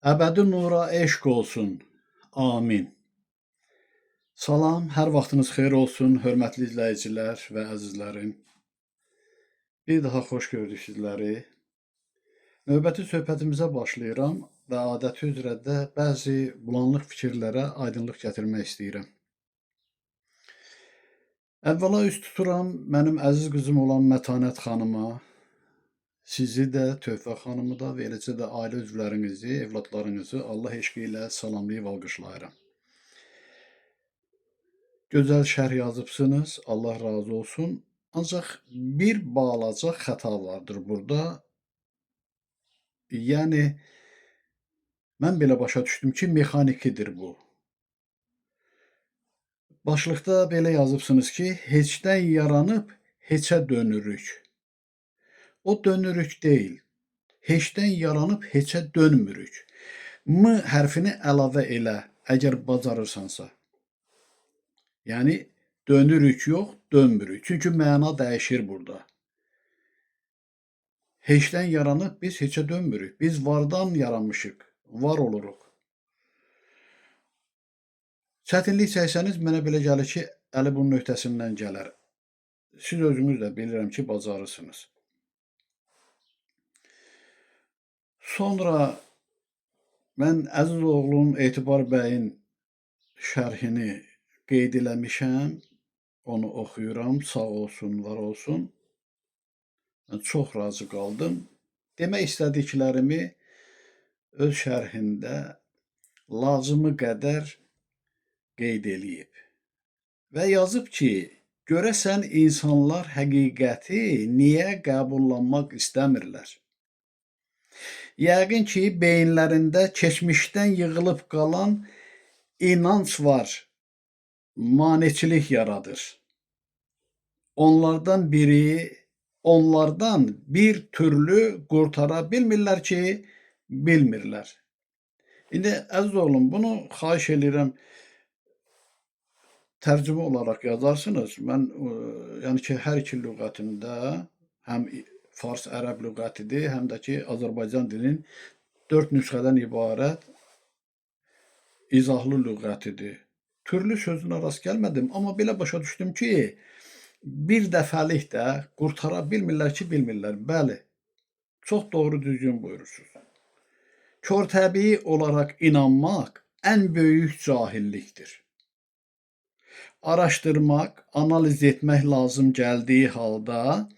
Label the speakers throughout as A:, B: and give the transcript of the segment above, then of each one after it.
A: Əbədi nura eşq olsun. Amin. Salam, hər vaxtınız xeyir olsun, hörmətli izləyicilər və əzizlərim. Bir daha xoş gördük sizləri. Növbəti söhbətimizə başlayıram və adəti üzrə də bəzi bulanlıq fikirlərə aydınlıq gətirmək istəyirəm. Əvvəla üst tuturam mənim əziz qızım olan Mətanət xanıma, sizi də, Töhfə xanımı da və eləcə də ailə üzvlərinizi, evladlarınızı Allah eşqi ilə salamlayıb alqışlayıram. Gözəl şərh yazıbsınız, Allah razı olsun. Ancaq bir balaca xəta vardır burada. Yəni, mən belə başa düşdüm ki, mexanikidir bu. Başlıqda belə yazıbsınız ki, heçdən yaranıb heçə dönürük. O dönürük deyil, heçdən yaranıb heçə dönmürük. M hərfini əlavə elə, əgər bacarırsansa. Yəni, dönürük yox, dönmürük. Çünki məna dəyişir burada. Heçdən yaranıb biz heçə dönmürük. Biz vardan yaranmışıq, var oluruq. Çətinlik çəksəniz, mənə belə gəlir ki, əli bunun öhdəsindən gələr. Siz özünüz də bilirəm ki, bacarırsınız. Sonra mən əziz oğlum Etibar bəyin şərhini qeyd eləmişəm, onu oxuyuram, sağ olsun, var olsun. Mən çox razı qaldım. Demək istədiklərimi öz şərhində lazımı qədər qeyd eləyib. Və yazıb ki, görəsən insanlar həqiqəti niyə qəbullanmaq istəmirlər? Yəqin ki, beyinlərində keçmişdən yığılıb qalan inanc var, maneçilik yaradır. Onlardan bir türlü qurtara bilmirlər ki, bilmirlər. İndi əziz oğlum, bunu xahiş edirəm, tərcümə olaraq yazarsınız. Mən, yəni ki, hər iki lüğətində, həm fars ərəb lüğətidir, həm də ki, Azərbaycan dilinin 4 nüsxədən ibarət izahlı lüğətidir. Türlü sözünə rast gəlmədim, amma belə başa düşdüm ki, bir dəfəlik də qurtara bilmirlər ki, bilmirlər. Bəli, çox doğru düzgün buyurursunuz. Körtəbii olaraq inanmaq ən böyük cahillikdir. Araşdırmaq, analiz etmək lazım gəldiyi halda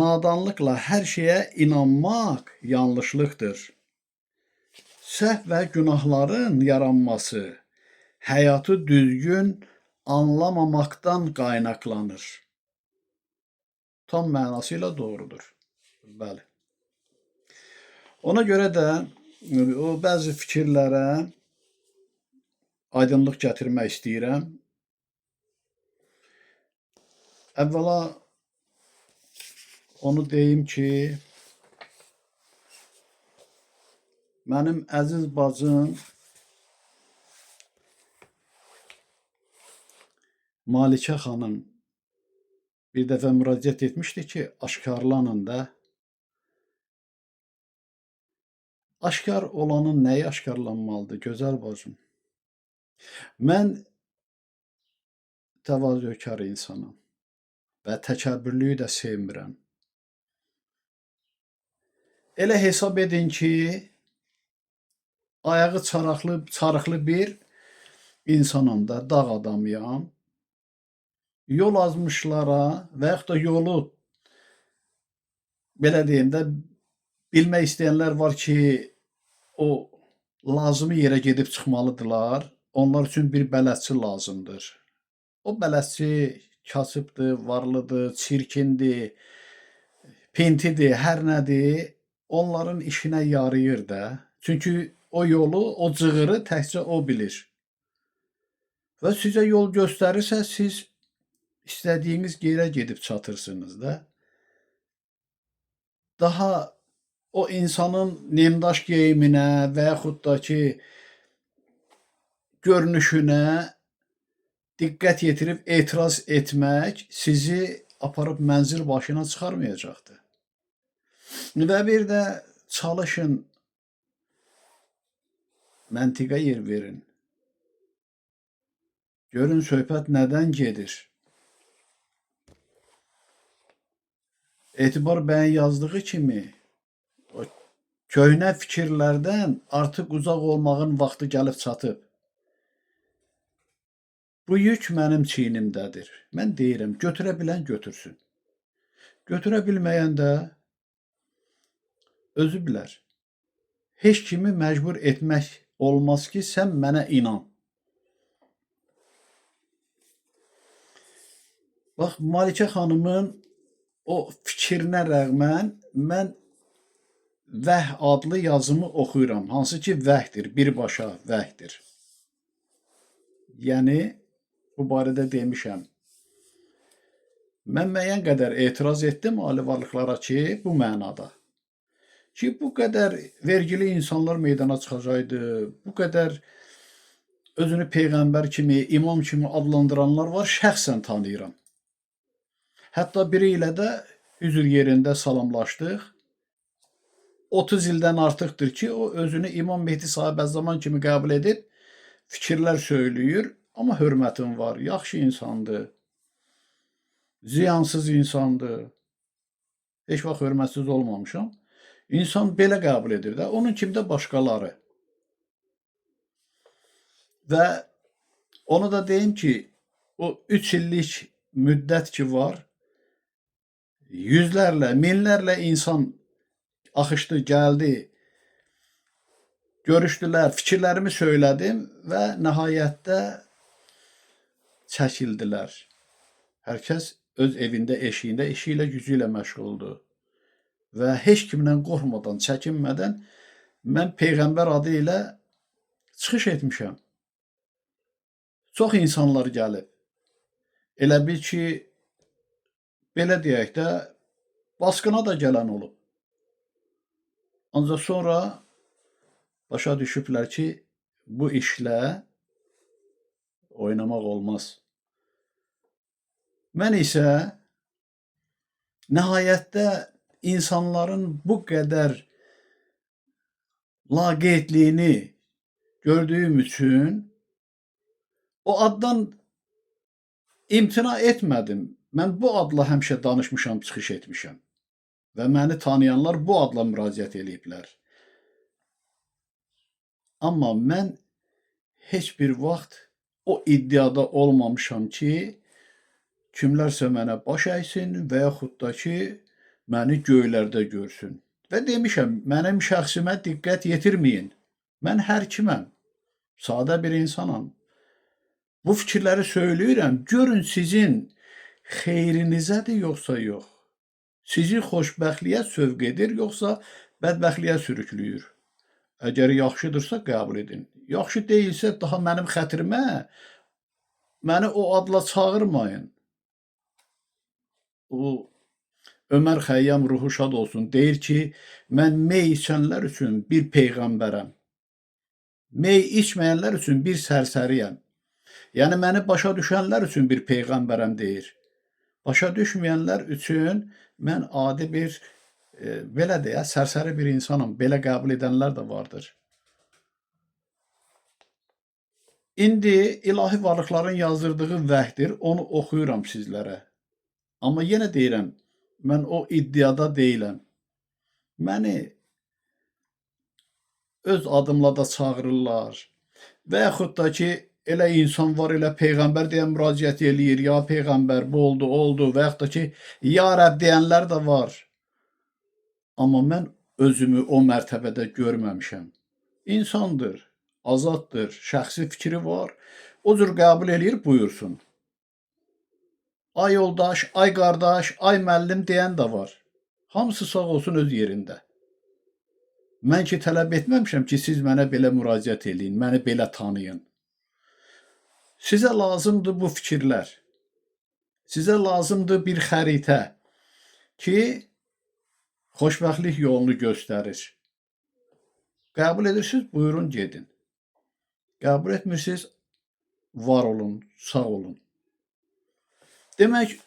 A: nadanlıqla hər şeyə inanmaq yanlışlıqdır. Səhv və günahların yaranması həyatı düzgün anlamamaqdan qaynaqlanır. Tam mənasıyla doğrudur. Bəli. Ona görə də o bəzi fikirlərə aydınlıq gətirmək istəyirəm. Əvvəla onu deyim ki, mənim əziz bacım Malikə xanım bir dəfə müraciət etmişdi ki, aşkarlanın da. Aşkar olanın nəyi aşkarlanmalıdır, gözəl bacım? Mən təvazökar insanım və təkəbbürlüyü də sevmirəm. Elə hesab edin ki, ayağı çarıqlı bir insanım da, dağ adamıyam. Yol azmışlara və yaxud da yolu, belə deyim də, bilmək istəyənlər var ki, o lazımi yerə gedib çıxmalıdırlar. Onlar üçün bir bələdçi lazımdır. O bələdçi kasıbdır, varlıdır, çirkindir, pintidir, hər nədir, onların işinə yarayır da. Çünki o yolu, o cığırı təkcə o bilir. Və sizə yol göstərirsə, siz istədiyiniz yerə gedib çatırsınız da. Daha o insanın nimdaş geyiminə və yaxud da ki, görünüşünə diqqət yetirib etiraz etmək sizi aparıb mənzil başına çıxarmayacaqdır. Və bir də çalışın məntiqə yer verin. Görün söhbət nədən gedir. Etibar bəyin yazdığı kimi o köhnə fikirlərdən artıq uzaq olmağın vaxtı gəlib çatıb. Bu yük mənim çiynimdədir. Mən deyirəm, götürə bilən götürsün. Götürə bilməyən də özü bilər. Heç kimi məcbur etmək olmaz ki, sən mənə inan. Bax, Malikə xanımın o fikrinə rəğmən mən Vəh adlı yazımı oxuyuram. Hansı ki, vəhdir, birbaşa vəhdir. Yəni, bu barədə demişəm. Mən müəyyən qədər etiraz etdim ali varlıqlara ki, bu mənada. Ki, bu qədər vergili insanlar meydana çıxacaqdı, bu qədər özünü peyğəmbər kimi, imam kimi adlandıranlar var, şəxsən tanıyıram. Hətta biri ilə də hüzür yerində salamlaşdıq. 30 ildən artıqdır ki, o özünü İmam Mehdi Sahibəzzaman kimi qəbul edib, fikirlər söyləyir, amma hörmətim var, yaxşı insandır, ziyansız insandır. Heç vaxt hörmətsiz olmamışam. İnsan belə qəbul edir də, onun kimi də başqaları. Və onu da deyim ki, o 3 illik müddət ki var, yüzlərlə, minlərlə insan axışdı, gəldi, görüşdülər, fikirlərimi söylədim və nəhayətdə çəkildilər. Hər kəs öz evində, eşiyində, işi ilə, gücü ilə məşğuldur. Və heç kimdən qorxmadan, çəkinmədən mən Peyğəmbər adı ilə çıxış etmişəm. Çox insanlar gəlib. Elə bil ki, belə deyək də, basqına da gələn olub. Ancaq sonra başa düşüblər ki, bu işlə oynamaq olmaz. Mən isə nəhayətdə insanların bu qədər laqeydliyini gördüyüm üçün o addan imtina etmədim. Mən bu adla həmişə danışmışam, çıxış etmişəm. Və məni tanıyanlar bu adla müraciət ediblər. Amma mən heç bir vaxt o iddiada olmamışam ki, kimlərsə mənə baş əysin və yaxud da ki, məni göylərdə görsün. Və demişəm, mənim şəxsimə diqqət yetirməyin. Mən hər kiməm, sadə bir insanam. Bu fikirləri söyləyirəm, görün sizin xeyrinizədir yoxsa yox. Sizi xoşbəxtliyə sövq edir, yoxsa bədbəxtliyə sürükləyir. Əgər yaxşıdırsa qəbul edin. Yaxşı deyilsə daha mənim xətrimə məni o adla çağırmayın. O Ömər Xəyyam ruhu şad olsun. Deyir ki, mən mey içənlər üçün bir peyğəmbərəm. Mey içməyənlər üçün bir sərsəriyəm. Yəni məni başa düşənlər üçün bir peyğəmbərəm deyir. Başa düşməyənlər üçün mən adi bir, belə deyə, sərsəri bir insanım. Belə qəbul edənlər də vardır. İndi ilahi varlıqların yazdırdığı vəhdir, onu oxuyuram sizlərə. Amma yenə deyirəm, mən o iddiada deyiləm. Məni öz adımla da çağırırlar. Və yaxud da ki, elə insan var, elə Peyğəmbər deyə müraciət eləyir, ya Peyğəmbər, bu oldu, və yaxud da ki, ya Rəbb deyənlər də var. Amma mən özümü o mərtəbədə görməmişəm. İnsandır, azaddır, şəxsi fikri var, o cür qəbul eləyir, buyursun. Ay yoldaş, ay qardaş, ay müəllim deyən də var. Hamısı sağ olsun öz yerində. Mən ki, tələb etməmişəm ki, siz mənə belə müraciət eləyin, məni belə tanıyın. Sizə lazımdır bu fikirlər. Sizə lazımdır bir xəritə ki, xoşbəxtlik yolunu göstərir. Qəbul edirsiniz, buyurun gedin. Qəbul etmirsiniz, var olun, sağ olun. Demək,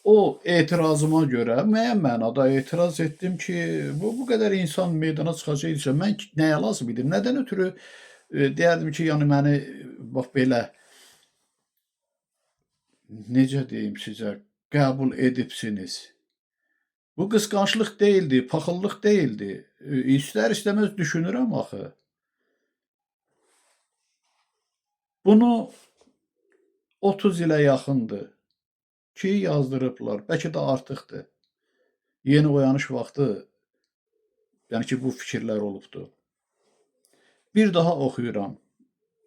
A: o etirazıma görə müəyyən mənada etiraz etdim ki, bu qədər insan meydana çıxacaqsa, mən nəyə lazım idim? Nədən ötürü deyərdim ki, yəni məni bax belə, necə deyim sizə, qəbul edibsiniz. Bu qısqanclıq deyildi, paxıllıq deyildi. İstər-istəməz düşünürəm axı. Bunu 30 ilə yaxındır ki, yazdırıblar. Bəlkə də artıqdır. Yeni oyanış vaxtı, yəni ki, bu fikirlər olubdur. Bir daha oxuyuram.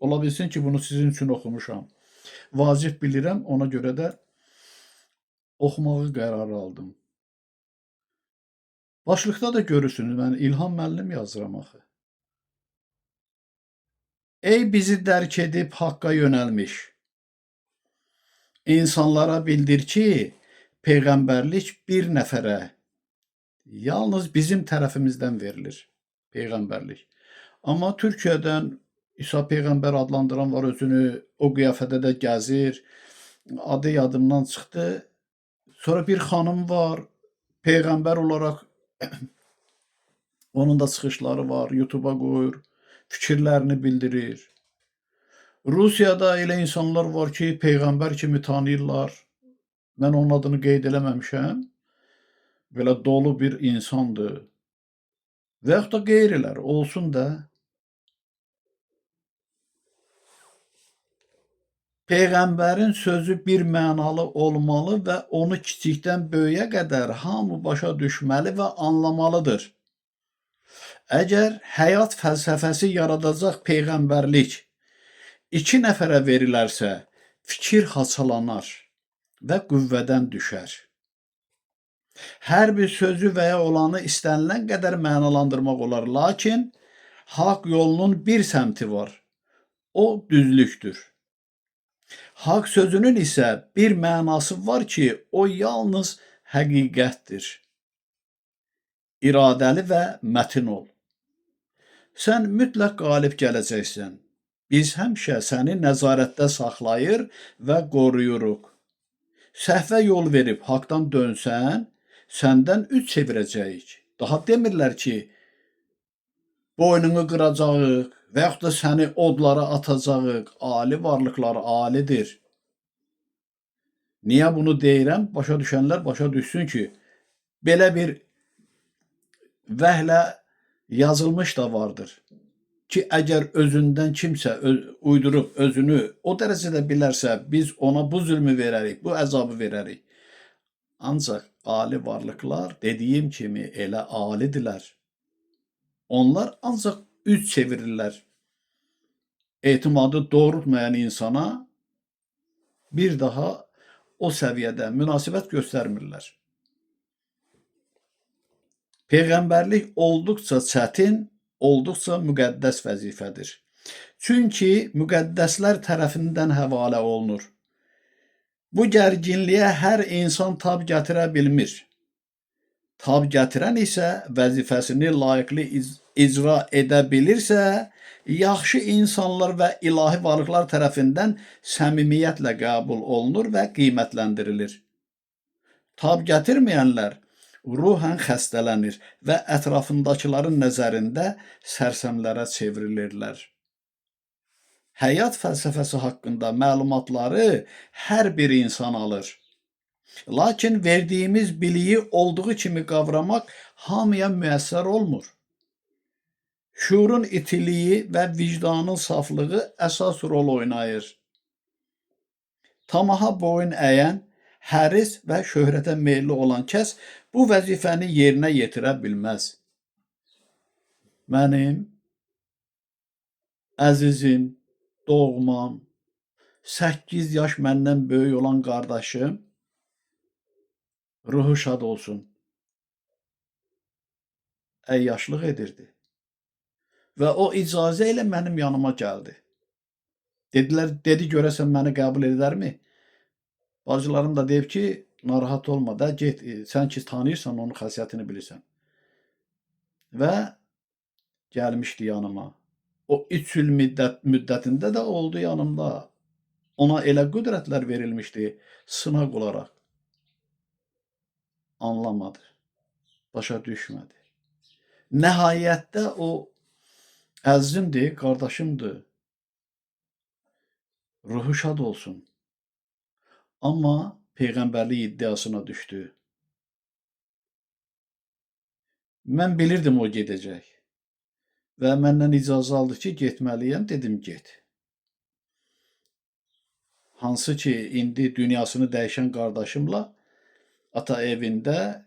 A: Ola bilsin ki, bunu sizin üçün oxumuşam. Vacib bilirəm, ona görə də oxumağı qərar aldım. Başlıqda da görürsünüz, mən İlham müəllim yazıram axı. Ey bizi dərk edib haqqa yönəlmiş, insanlara bildir ki, peyğəmbərlik bir nəfərə, yalnız bizim tərəfimizdən verilir peyğəmbərlik. Amma Türkiyədən İsa peyğəmbər adlandıran var, özünü o qiyafədə də gəzir, adı yadımdan çıxdı. Sonra bir xanım var, peyğəmbər olaraq onun da çıxışları var, YouTube-a qoyur, fikirlərini bildirir. Rusiyada elə insanlar var ki, peyğəmbər kimi tanıyırlar. Mən onun adını qeyd eləməmişəm. Belə dolu bir insandır. Və yaxud da qeyrilər, olsun da. Peyğəmbərin sözü bir mənalı olmalı və onu kiçikdən böyüyə qədər hamı başa düşməli və anlamalıdır. Əgər həyat fəlsəfəsi yaradacaq peyğəmbərlik 2 nəfərə verilərsə, fikir haçalanar və qüvvədən düşər. Hər bir sözü və ya olanı istənilən qədər mənalandırmaq olar, lakin haqq yolunun bir səmti var, o düzlükdür. Haqq sözünün isə bir mənası var ki, o yalnız həqiqətdir. İradəli və mətin ol. Sən mütləq qalib gələcəksən. Biz həmişə səni nəzarətdə saxlayır və qoruyuruq. Səhvə yol verib haqdan dönsən, səndən üç çevirəcəyik. Daha demirlər ki, boynunu qıracağıq və yaxud da səni odlara atacağıq. Ali varlıqlar alidir. Niyə bunu deyirəm? Başa düşənlər başa düşsün ki, belə bir vəhlə yazılmış da vardır ki, əgər özündən kimsə uydurub özünü o dərəcədə bilərsə, biz ona bu zülmü verərik, bu əzabı verərik. Ancaq ali varlıqlar dediyim kimi elə alidirlər. Onlar ancaq üz çevirirlər. Etimadı doğrultmayan insana bir daha o səviyyədə münasibət göstərmirlər. Peyğəmbərlik olduqca çətin, olduqca müqəddəs vəzifədir. Çünki müqəddəslər tərəfindən həvalə olunur. Bu gərginliyə hər insan tab gətirə bilmir. Tab gətirən isə vəzifəsini layiqli icra edə bilirsə, yaxşı insanlar və ilahi varlıqlar tərəfindən səmimiyyətlə qəbul olunur və qiymətləndirilir. Tab gətirməyənlər ruhən xəstələnir və ətrafındakıların nəzərində sərsəmlərə çevrilirlər. Həyat fəlsəfəsi haqqında məlumatları hər bir insan alır. Lakin verdiyimiz biliyi olduğu kimi qavramaq hamıya müəssər olmur. Şuurun itiliyi və vicdanın saflığı əsas rol oynayır. Tamaha boyun əyən, həris və şöhrətə meyilli olan kəs bu vəzifəni yerinə yetirə bilməz. Mənim əzizim, doğmam, 8 yaş məndən böyük olan qardaşım, ruhu şad olsun, əyyaşlıq edirdi. Və o icazə ilə mənim yanıma gəldi. Dedi görəsən məni qəbul edərmi? Bacılarım da deyib ki, narahat olma da, get, sən ki tanıyırsan, onun xasiyyətini bilirsən. Və gəlmişdi yanıma. O 3 il müddətində də oldu yanımda. Ona elə qüdrətlər verilmişdi sınaq olaraq. anlamadı, başa düşmədi. Nəhayətdə o əzizimdir, qardaşımdır, ruhu şad olsun. Amma peyğəmbərlik iddiasına düşdü. Mən bilirdim o gedəcək və məndən icazə aldı ki, getməliyəm, dedim get. Hansı ki, indi dünyasını dəyişən qardaşımla ata evində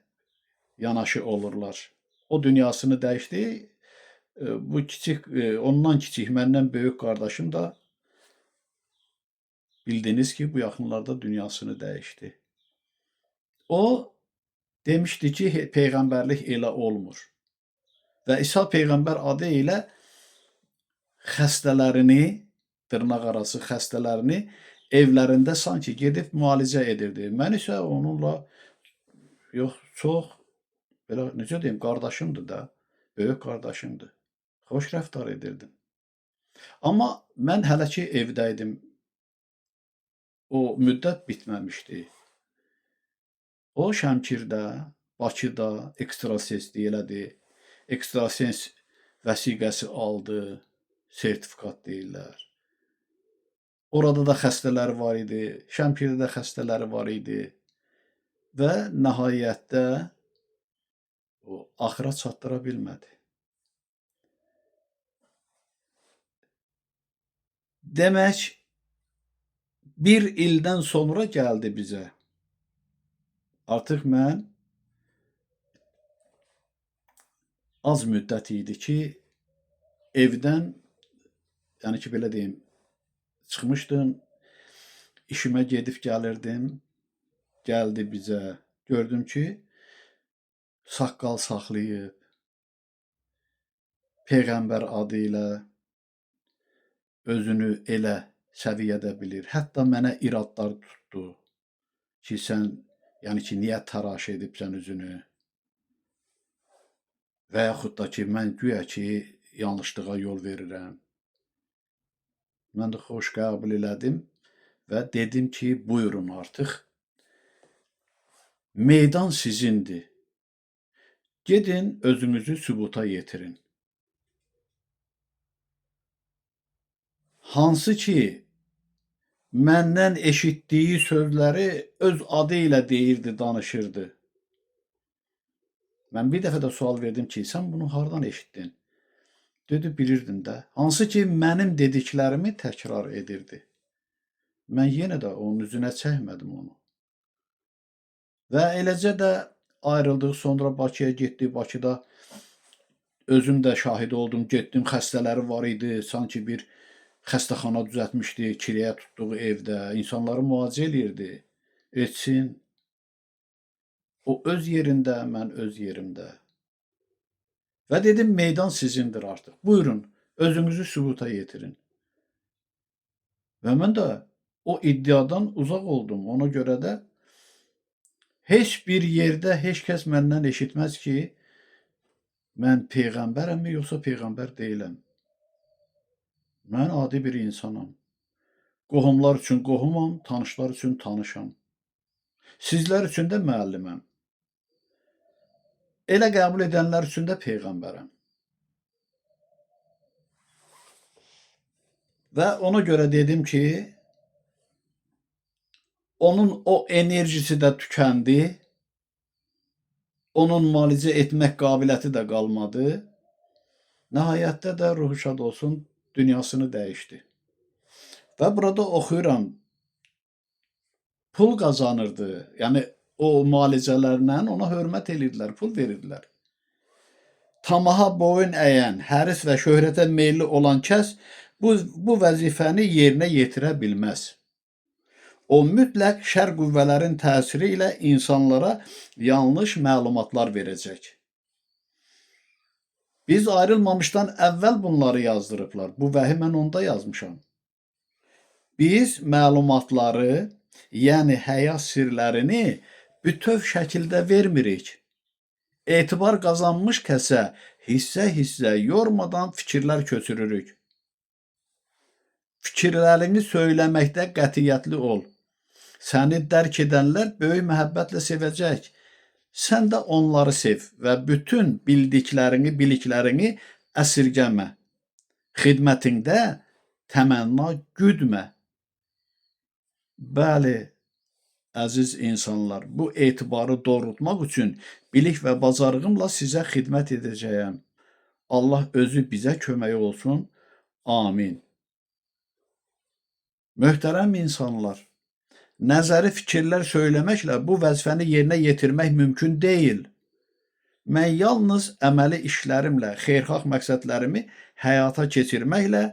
A: yanaşı olurlar. O dünyasını dəyişdi, bu kiçik, ondan kiçik, məndən böyük qardaşım da bildiniz ki, bu yaxınlarda dünyasını dəyişdi. O demişdi ki, peyğəmbərlik elə olmur. Və İsa peyğəmbər adı ilə xəstələrini, dırnaq arası xəstələrini evlərində sanki gedib müalicə edirdi. Mən isə onunla çox belə necə deyim, qardaşımdır da, böyük qardaşımdır. Xoş rəftar edirdim. Amma mən hələ ki evdəydim. O müddət bitməmişdi. O Şəmkirdə, Bakıda ekstrasens deyilədi. Ekstrasens vəsiqəsi aldı, sertifikat deyirlər. Orada da xəstələri var idi, Şəmkirdə də xəstələri var idi və nəhayətdə o axıra çatdıra bilmədi. Demək, bir ildən sonra gəldi bizə. Artıq mən az müddət idi ki, evdən, yəni ki, belə deyim, çıxmışdım, işimə gedib gəlirdim, gəldi bizə, gördüm ki, saqqal saxlayıb, peyğəmbər adı ilə özünü elə səviyyədə bilir. Hətta mənə iradlar tutdu ki, sən, yəni ki, niyə təraş edibsən üzünü? Və yaxud da ki, mən güya ki, yanlışlığa yol verirəm. Mən də xoş qəbul elədim və dedim ki, buyurun artıq. Meydan sizindir. Gedin, özünüzü sübuta yetirin. Hansı ki, məndən eşitdiyi sözləri öz adı ilə deyirdi, danışırdı. Mən bir dəfə də sual verdim ki, sən bunu hardan eşitdin? Dedi, bilirdim də. Hansı ki, mənim dediklərimi təkrar edirdi. Mən yenə də onun üzünə çəkmədim onu. Və eləcə də ayrıldıq, sonra Bakıya getdik, Bakıda özüm də şahid oldum, getdim, xəstələri var idi, sanki bir xəstəxana düzəltmişdi, kiriyə tutduğu evdə, insanları müalicə eləyirdi, etsin. O öz yerində, mən öz yerimdə. Və dedim, meydan sizindir artıq. Buyurun, özünüzü sübuta yetirin. Və mən də o iddiadan uzaq oldum. Ona görə də heç bir yerdə heç kəs məndən eşitməz ki, mən peyğəmbərəmmi, yoxsa peyğəmbər deyiləm. Mən adi bir insanam. Qohumlar üçün qohumam, tanışlar üçün tanışam. Sizlər üçün də müəlliməm. Elə qəbul edənlər üçün də peyğəmbərəm. Və ona görə dedim ki, onun o enerjisi də tükəndi, onun müalicə etmək qabiliyyəti də qalmadı. Nəhayətdə də ruhu şad olsun, dünyasını dəyişdi. Və burada oxuyuram, pul qazanırdı. Yəni, o müalicələrlə ona hörmət edirdilər, pul verirdilər. Tamaha boyun əyən, həris və şöhrətə meyilli olan kəs bu vəzifəni yerinə yetirə bilməz. O mütləq şər qüvvələrin təsiri ilə insanlara yanlış məlumatlar verəcək. Biz ayrılmamışdan əvvəl bunları yazdırıblar. Bu vəhi mən onda yazmışam. Biz məlumatları, yəni həyat sirlərini bütöv şəkildə vermirik. Etibar qazanmış kəsə hissə-hissə yormadan fikirlər köçürürük. Fikirlərini söyləməkdə qətiyyətli ol. Səni dərk edənlər böyük məhəbbətlə sevəcək. Sən də onları sev və bütün bildiklərini, biliklərini əsirgəmə. Xidmətində təmənna güdmə. Bəli, əziz insanlar, bu etibarı doğrultmaq üçün bilik və bacarığımla sizə xidmət edəcəyəm. Allah özü bizə kömək olsun. Amin. Möhtərəm insanlar, nəzəri fikirlər söyləməklə bu vəzifəni yerinə yetirmək mümkün deyil. Mən yalnız əməli işlərimlə, xeyirxah məqsədlərimi həyata keçirməklə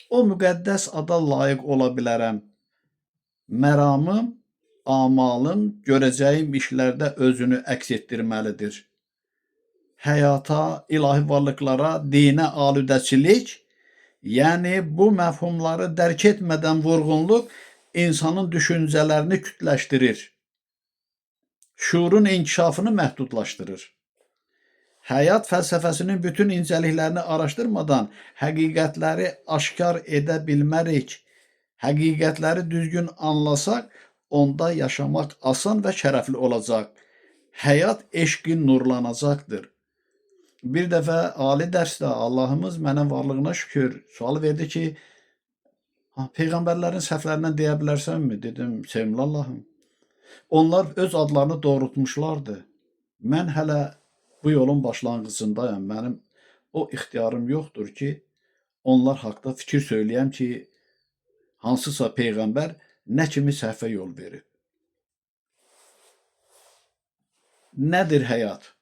A: o müqəddəs ada layiq ola bilərəm. Məramım, amalım, görəcəyim işlərdə özünü əks etdirməlidir. Həyata, ilahi varlıqlara, dinə aludəçilik, yəni bu məfhumları dərk etmədən vurğunluq insanın düşüncələrini kütləşdirir. Şuurun inkişafını məhdudlaşdırır. Həyat fəlsəfəsinin bütün incəliklərini araşdırmadan həqiqətləri aşkar edə bilmərik. Həqiqətləri düzgün anlasaq, onda yaşamaq asan və şərəfli olacaq. Həyat eşqi nurlanacaqdır. Bir dəfə ali dərsdə Allahımız mənə varlığına şükür sual verdi ki, peyğəmbərlərin səhvlərindən deyə bilərsənmi? Dedim, sevimli Allahım. Onlar öz adlarını doğrultmuşlardı. Mən hələ bu yolun başlanğıcındayım. Mənim o ixtiyarım yoxdur ki, onlar haqda fikir söyləyəm ki, hansısa peyğəmbər nə kimi səhvə yol verib. Nədir həyat?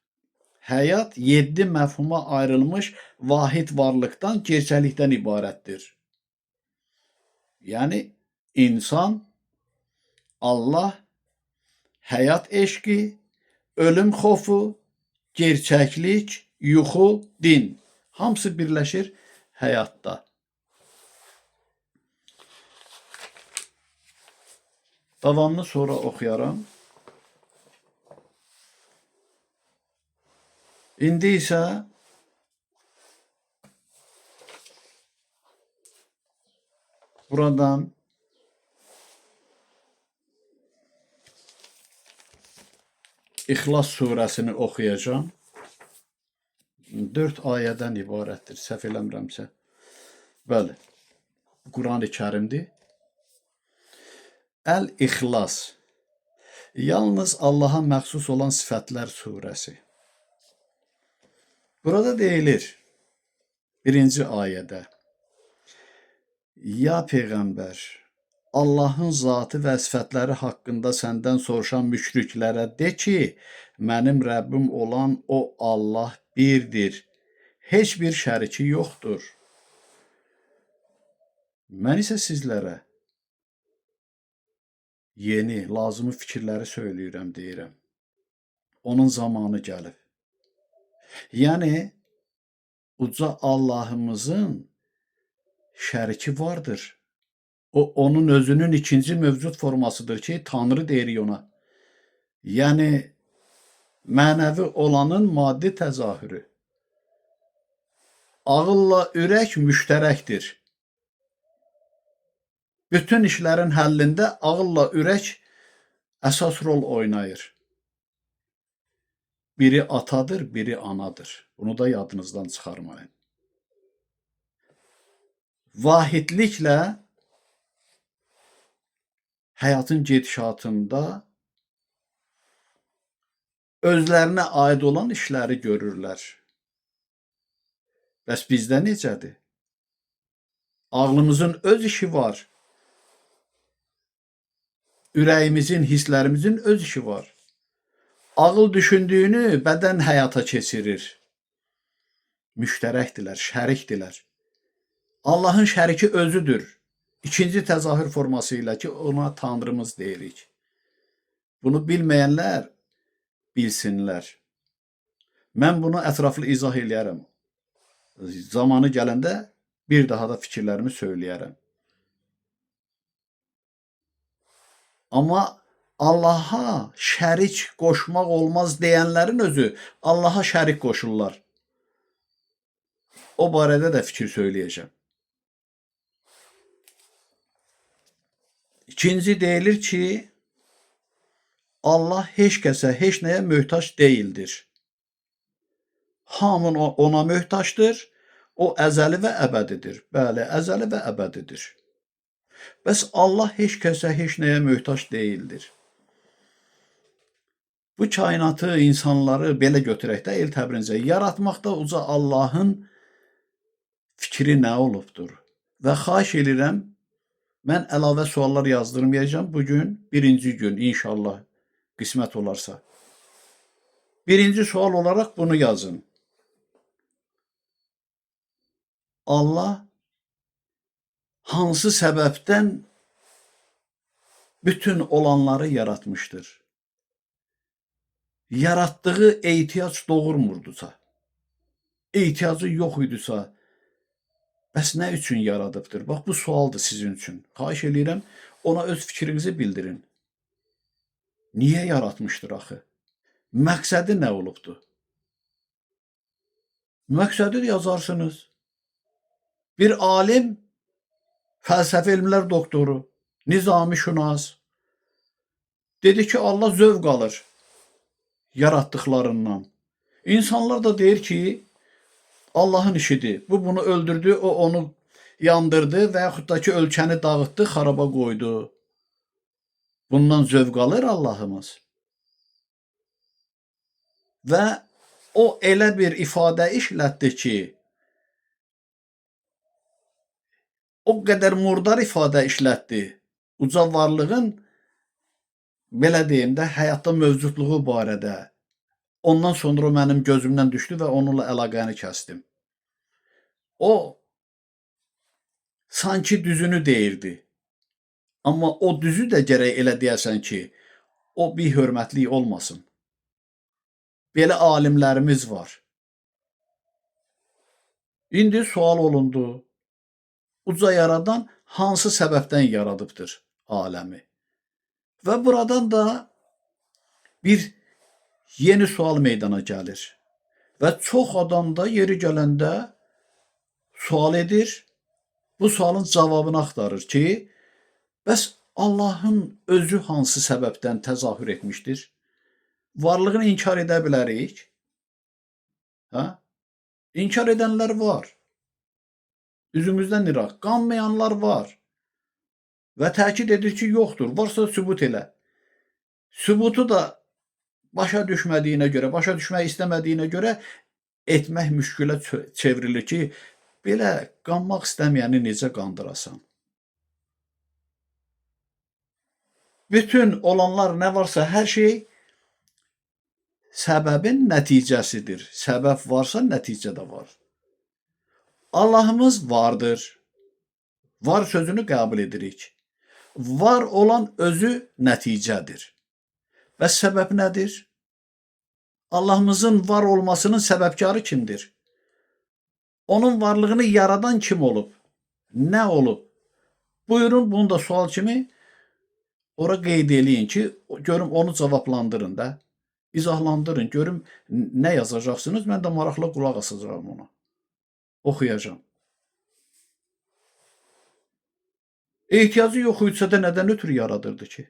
A: Həyat 7 məfhuma ayrılmış vahid varlıqdan, gerçəklikdən ibarətdir. Yəni, insan, Allah, həyat eşqi, ölüm xofu, gerçəklik, yuxu, din. Hamısı birləşir həyatda. Davamını sonra oxuyaram. İndi isə buradan İxlas surəsini oxuyacağım. 4 ayədən ibarətdir, səhv eləmirəmsə. Bəli, Qurani Kərimdir. Əl-İxlas, yalnız Allaha məxsus olan sifətlər surəsi. Burada deyilir, 1-ci ayədə, ya Peyğəmbər, Allahın zatı və sifətləri haqqında səndən soruşan müşriklərə de ki, mənim Rəbbim olan o Allah birdir, heç bir şəriki yoxdur. Mən isə sizlərə yeni, lazımı fikirləri söyləyirəm, deyirəm. Onun zamanı gəlib. Yəni, uca Allahımızın şəriki vardır. O, onun özünün ikinci mövcud formasıdır ki, Tanrı deyirik ona. Yəni, mənəvi olanın maddi təzahürü. Ağılla ürək müştərəkdir. Bütün işlərin həllində ağılla ürək əsas rol oynayır. Biri atadır, biri anadır. Bunu da yadınızdan çıxarmayın. Vahidliklə həyatın gedişatında özlərinə aid olan işləri görürlər. Bəs bizdə necədir? Ağlımızın öz işi var. Ürəyimizin, hisslərimizin öz işi var. Ağıl düşündüyünü bədən həyata keçirir. Müştərəkdirlər, şərikdirlər. Allahın şəriki özüdür. İkinci təzahür forması ilə ki, ona Tanrımız deyirik. Bunu bilməyənlər bilsinlər. Mən bunu ətraflı izah eləyərəm. Zamanı gələndə bir daha da fikirlərimi söyləyərəm. Amma Allaha şərik qoşmaq olmaz deyənlərin özü Allaha şərik qoşurlar. O barədə də fikir söyləyəcəm. İkinci deyilir ki, Allah heç kəsə, heç nəyə möhtac deyildir. Hamı ona möhtacdır. O əzəli və əbədidir. Bəli, əzəli və əbədidir. Bəs Allah heç kəsə, heç nəyə möhtac deyildir. Bu kainatı, insanları belə götürək də el Təbrizincə. Yaratmaqda uca Allahın fikri nə olubdur? Və xahiş edirəm, mən əlavə suallar yazdırmayacağım. Bugün birinci gün inşallah qismət olarsa. Birinci sual olaraq bunu yazın. Allah hansı səbəbdən bütün olanları yaratmışdır? Yaratdığı ehtiyac doğurmurdusa, ehtiyacı yox idisə, bəs nə üçün yaradıbdır? Bax, bu sualdır sizin üçün. Xahiş edirəm, ona öz fikrinizi bildirin. Niyə yaratmışdır axı? Məqsədi nə olubdur? Məqsədi yazarsınız. Bir alim, fəlsəfi elmlər doktoru, nizami şünas dedi ki, Allah zövq alır yaratdıqlarından. İnsanlar da deyir ki, Allahın işidir. Bu bunu öldürdü, o onu yandırdı və yaxud da ki, ölkəni dağıtdı, xaraba qoydu. Bundan zövq alır Allahımız. Və o elə bir ifadə işlətdi ki, o qədər murdar ifadə işlətdi. Uca varlığın, belə deyim də, həyatda mövcudluğu barədə. Ondan sonra o mənim gözümdən düşdü və onunla əlaqəni kəsdim. O, sanki düzünü deyirdi. Amma o düzü də gərək elə deyəsən ki, o bir hörmətlik olmasın. Belə alimlərimiz var. İndi sual olundu. Uca yaradan hansı səbəbdən yaradıbdır aləmi? Və buradan da bir yeni sual meydana gəlir. Və çox adam da yeri gələndə sual edir. Bu sualın cavabını axtarır ki, bəs Allahın özü hansı səbəbdən təzahür etmişdir? Varlığını inkar edə bilərik. Hə? İnkar edənlər var. Üzümüzdən iraq. Qanmayanlar var. Və təkid edir ki, yoxdur. Varsa sübut elə. Sübutu da başa düşmədiyinə görə, başa düşmək istəmədiyinə görə etmək müşkülə çevrilir ki, belə qanmaq istəməyəni necə qandırasan? Bütün olanlar nə varsa, hər şey səbəbin nəticəsidir. Səbəb varsa, nəticə də var. Allahımız vardır. Var sözünü qəbul edirik. Var olan özü nəticədir. Bəs səbəb nədir? Allahımızın var olmasının səbəbkarı kimdir? Onun varlığını yaradan kim olub? Nə olub? Buyurun, bunu da sual kimi ora qeyd eləyin ki, görüm onu cavablandırın da. İzahlandırın, görüm nə yazacaqsınız. Mən də maraqla qulaq asacağım ona. Oxuyacağım. Ehtiyacı yox idisə də nədən ötürü yaradırdı ki?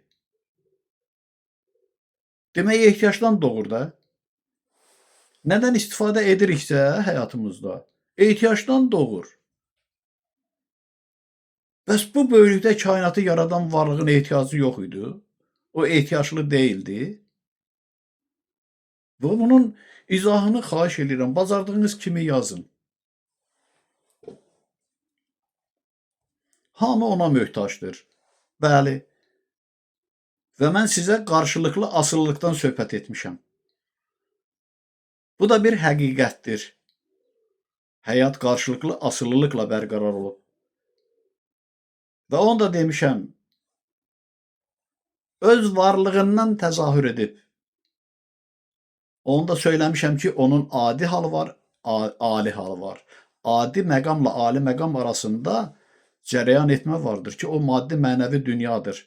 A: Demək, ehtiyacdan doğur da. Nədən istifadə ediriksə həyatımızda, ehtiyacdan doğur. Bəs bu böyüklükdə kainatı yaradan varlığın ehtiyacı yox idi. O ehtiyaclı deyildi. Və bunun izahını xahiş edirəm. Bacardığınız kimi yazın. Hamı ona möhtacdır. Bəli. Və mən sizə qarşılıqlı asılılıqdan söhbət etmişəm. Bu da bir həqiqətdir. Həyat qarşılıqlı asılılıqla bərqərar olub. Və onu da demişəm, öz varlığından təzahür edib. Onu da söyləmişəm ki, onun adi halı var, ali halı var. Adi məqamla ali məqam arasında cərəyan etmə vardır ki, o maddi mənəvi dünyadır.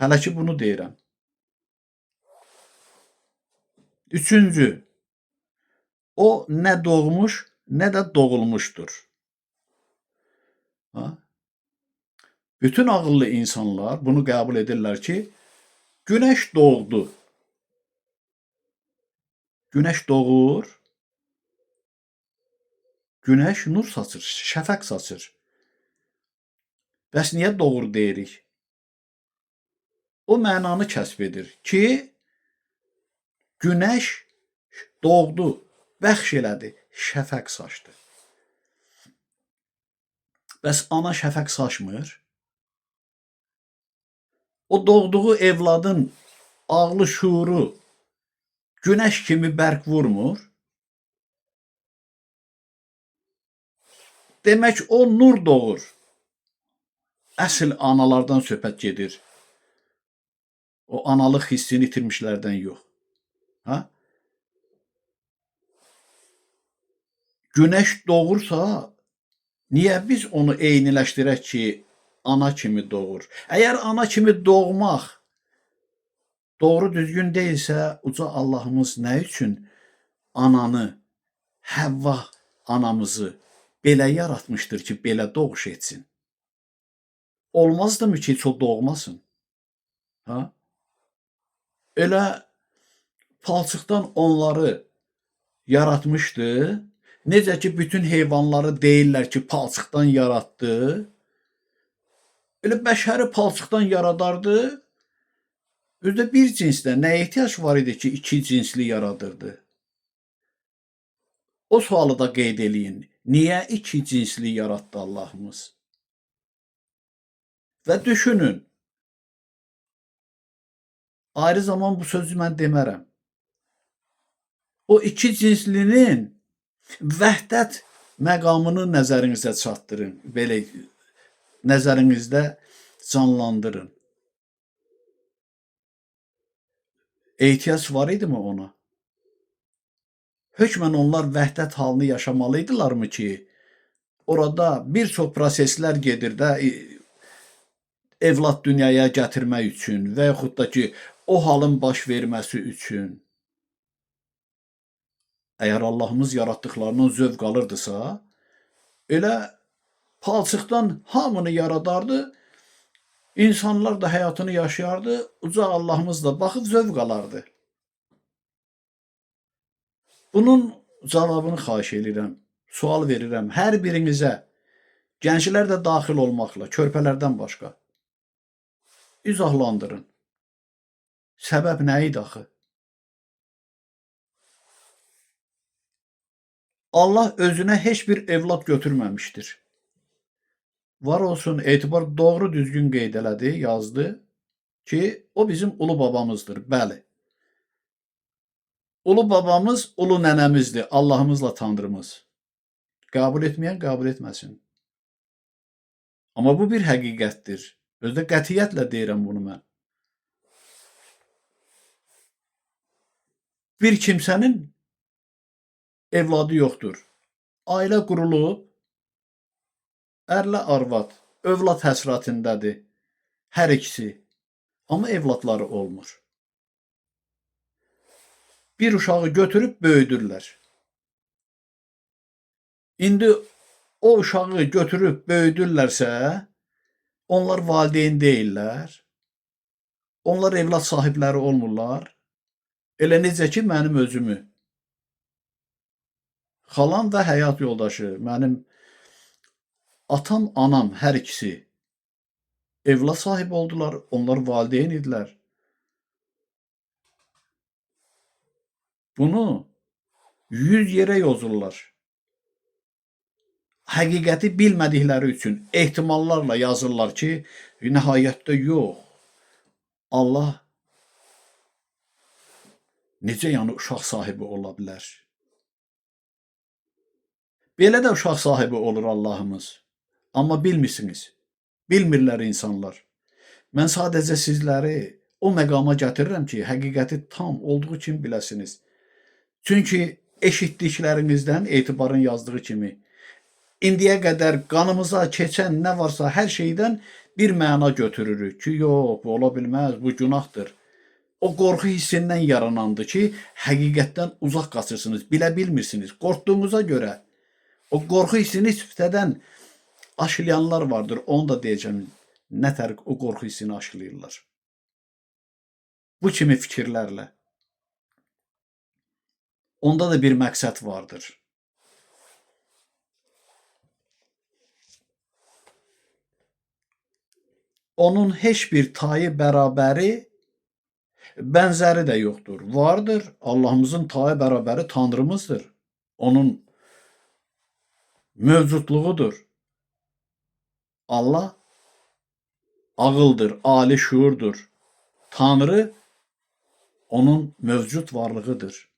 A: Hələ ki, bunu deyirəm. Üçüncü, o nə doğmuş, nə də doğulmuşdur. Bütün ağıllı insanlar bunu qəbul edirlər ki, günəş doğdu. Günəş doğur, günəş nur saçır, şəfəq saçır. Bəs niyə doğur deyirik? O mənanı kəsb edir ki, günəş doğdu, bəxş elədi, şəfəq saçdı. Bəs ana şəfəq saçmır? O doğduğu evladın ağlı, şuuru günəş kimi bərq vurmur? Demək o nur doğur. Əsl analardan söhbət gedir. O analıq hissini itirmişlərdən yox. Ha? Günəş doğursa, niyə biz onu eyniləşdirək ki, ana kimi doğur? Əgər ana kimi doğmaq doğru düzgün deyilsə, uca Allahımız nə üçün ananı, Həvva anamızı belə yaratmışdır ki, belə doğuş etsin? Olmazdımı ki, heç o doğmasın? Ha? Elə palçıqdan onları yaratmışdı. Necə ki, bütün heyvanları deyirlər ki, palçıqdan yaratdı. Elə bəşəri palçıqdan yaradardı. Özdə bir cinsdə nə ehtiyac var idi ki, iki cinsli yaradırdı? O sualı da qeyd eləyin. Niyə iki cinsli yaratdı Allahımız? Və düşünün, ayrı zaman bu sözü mən demərəm. O iki cinslinin vəhdət məqamını nəzərinizə çatdırın, belə nəzərinizdə canlandırın. Ehtiyac var idimi ona? Hökmən onlar vəhdət halını yaşamalıydılarmı ki, orada bir çox proseslər gedir də evlad dünyaya gətirmək üçün və yaxud da ki, o halın baş verməsi üçün. Əgər Allahımız yaratdıqlarından zövq alırdısa, elə palçıqdan hamını yaradardı, insanlar da həyatını yaşayardı, uca Allahımız da baxıb zövq alardı. Bunun cavabını xahiş edirəm, sual verirəm hər birinizə, gənclər də daxil olmaqla, körpələrdən başqa. İzahlandırın. Səbəb nə idi axı? Allah özünə heç bir evlad götürməmişdir. Var olsun, Etibar doğru düzgün qeyd elədi, yazdı ki, o bizim ulu babamızdır, bəli. Ulu babamız, ulu nənəmizdir, Allahımızla Tanrımız. Qəbul etməyən qəbul etməsin. Amma bu bir həqiqətdir. Özdə qətiyyətlə deyirəm bunu mən. Bir kimsənin evladı yoxdur. Ailə qurulub, ərlə arvad, övlad həsrətindədir hər ikisi. Amma evladları olmur. Bir uşağı götürüb böyüdürlər. İndi o uşağı götürüb böyüdürlərsə, onlar valideyn deyirlər. Onlar evlad sahibləri olmurlar. Elə necə ki, mənim özümü. Xalam və həyat yoldaşı, mənim atam, anam, hər ikisi evlad sahibi oldular. Onlar valideyn idilər. Bunu 100 yerə yozurlar. Həqiqəti bilmədikləri üçün ehtimallarla yazırlar ki, nəhayətdə yox. Allah necə yəni uşaq sahibi ola bilər? Belə də uşaq sahibi olur Allahımız. Amma bilmirsiniz. Bilmirlər insanlar. Mən sadəcə sizləri o məqama gətirirəm ki, həqiqəti tam olduğu kimi biləsiniz. Çünki eşitdiklərinizdən Etibarın yazdığı kimi indiyə qədər qanımıza keçən nə varsa hər şeydən bir məna götürürük ki, yox, bu ola bilməz, bu günahdır. O qorxu hissindən yaranandır ki, həqiqətdən uzaq qaçırsınız, bilə bilmirsiniz. Qorxduğunuza görə o qorxu hissini sifətdən aşılayanlar vardır, onu da deyəcəm. nətər o qorxu hissini aşılayırlar. Bu kimi fikirlərlə. Onda da bir məqsəd vardır. Onun heç bir tayı bərabəri, bənzəri də yoxdur. Vardır, Allahımızın tayı bərabəri Tanrımızdır. Onun mövcudluğudur. Allah ağıldır, ali şuurdur. Tanrı onun mövcud varlığıdır.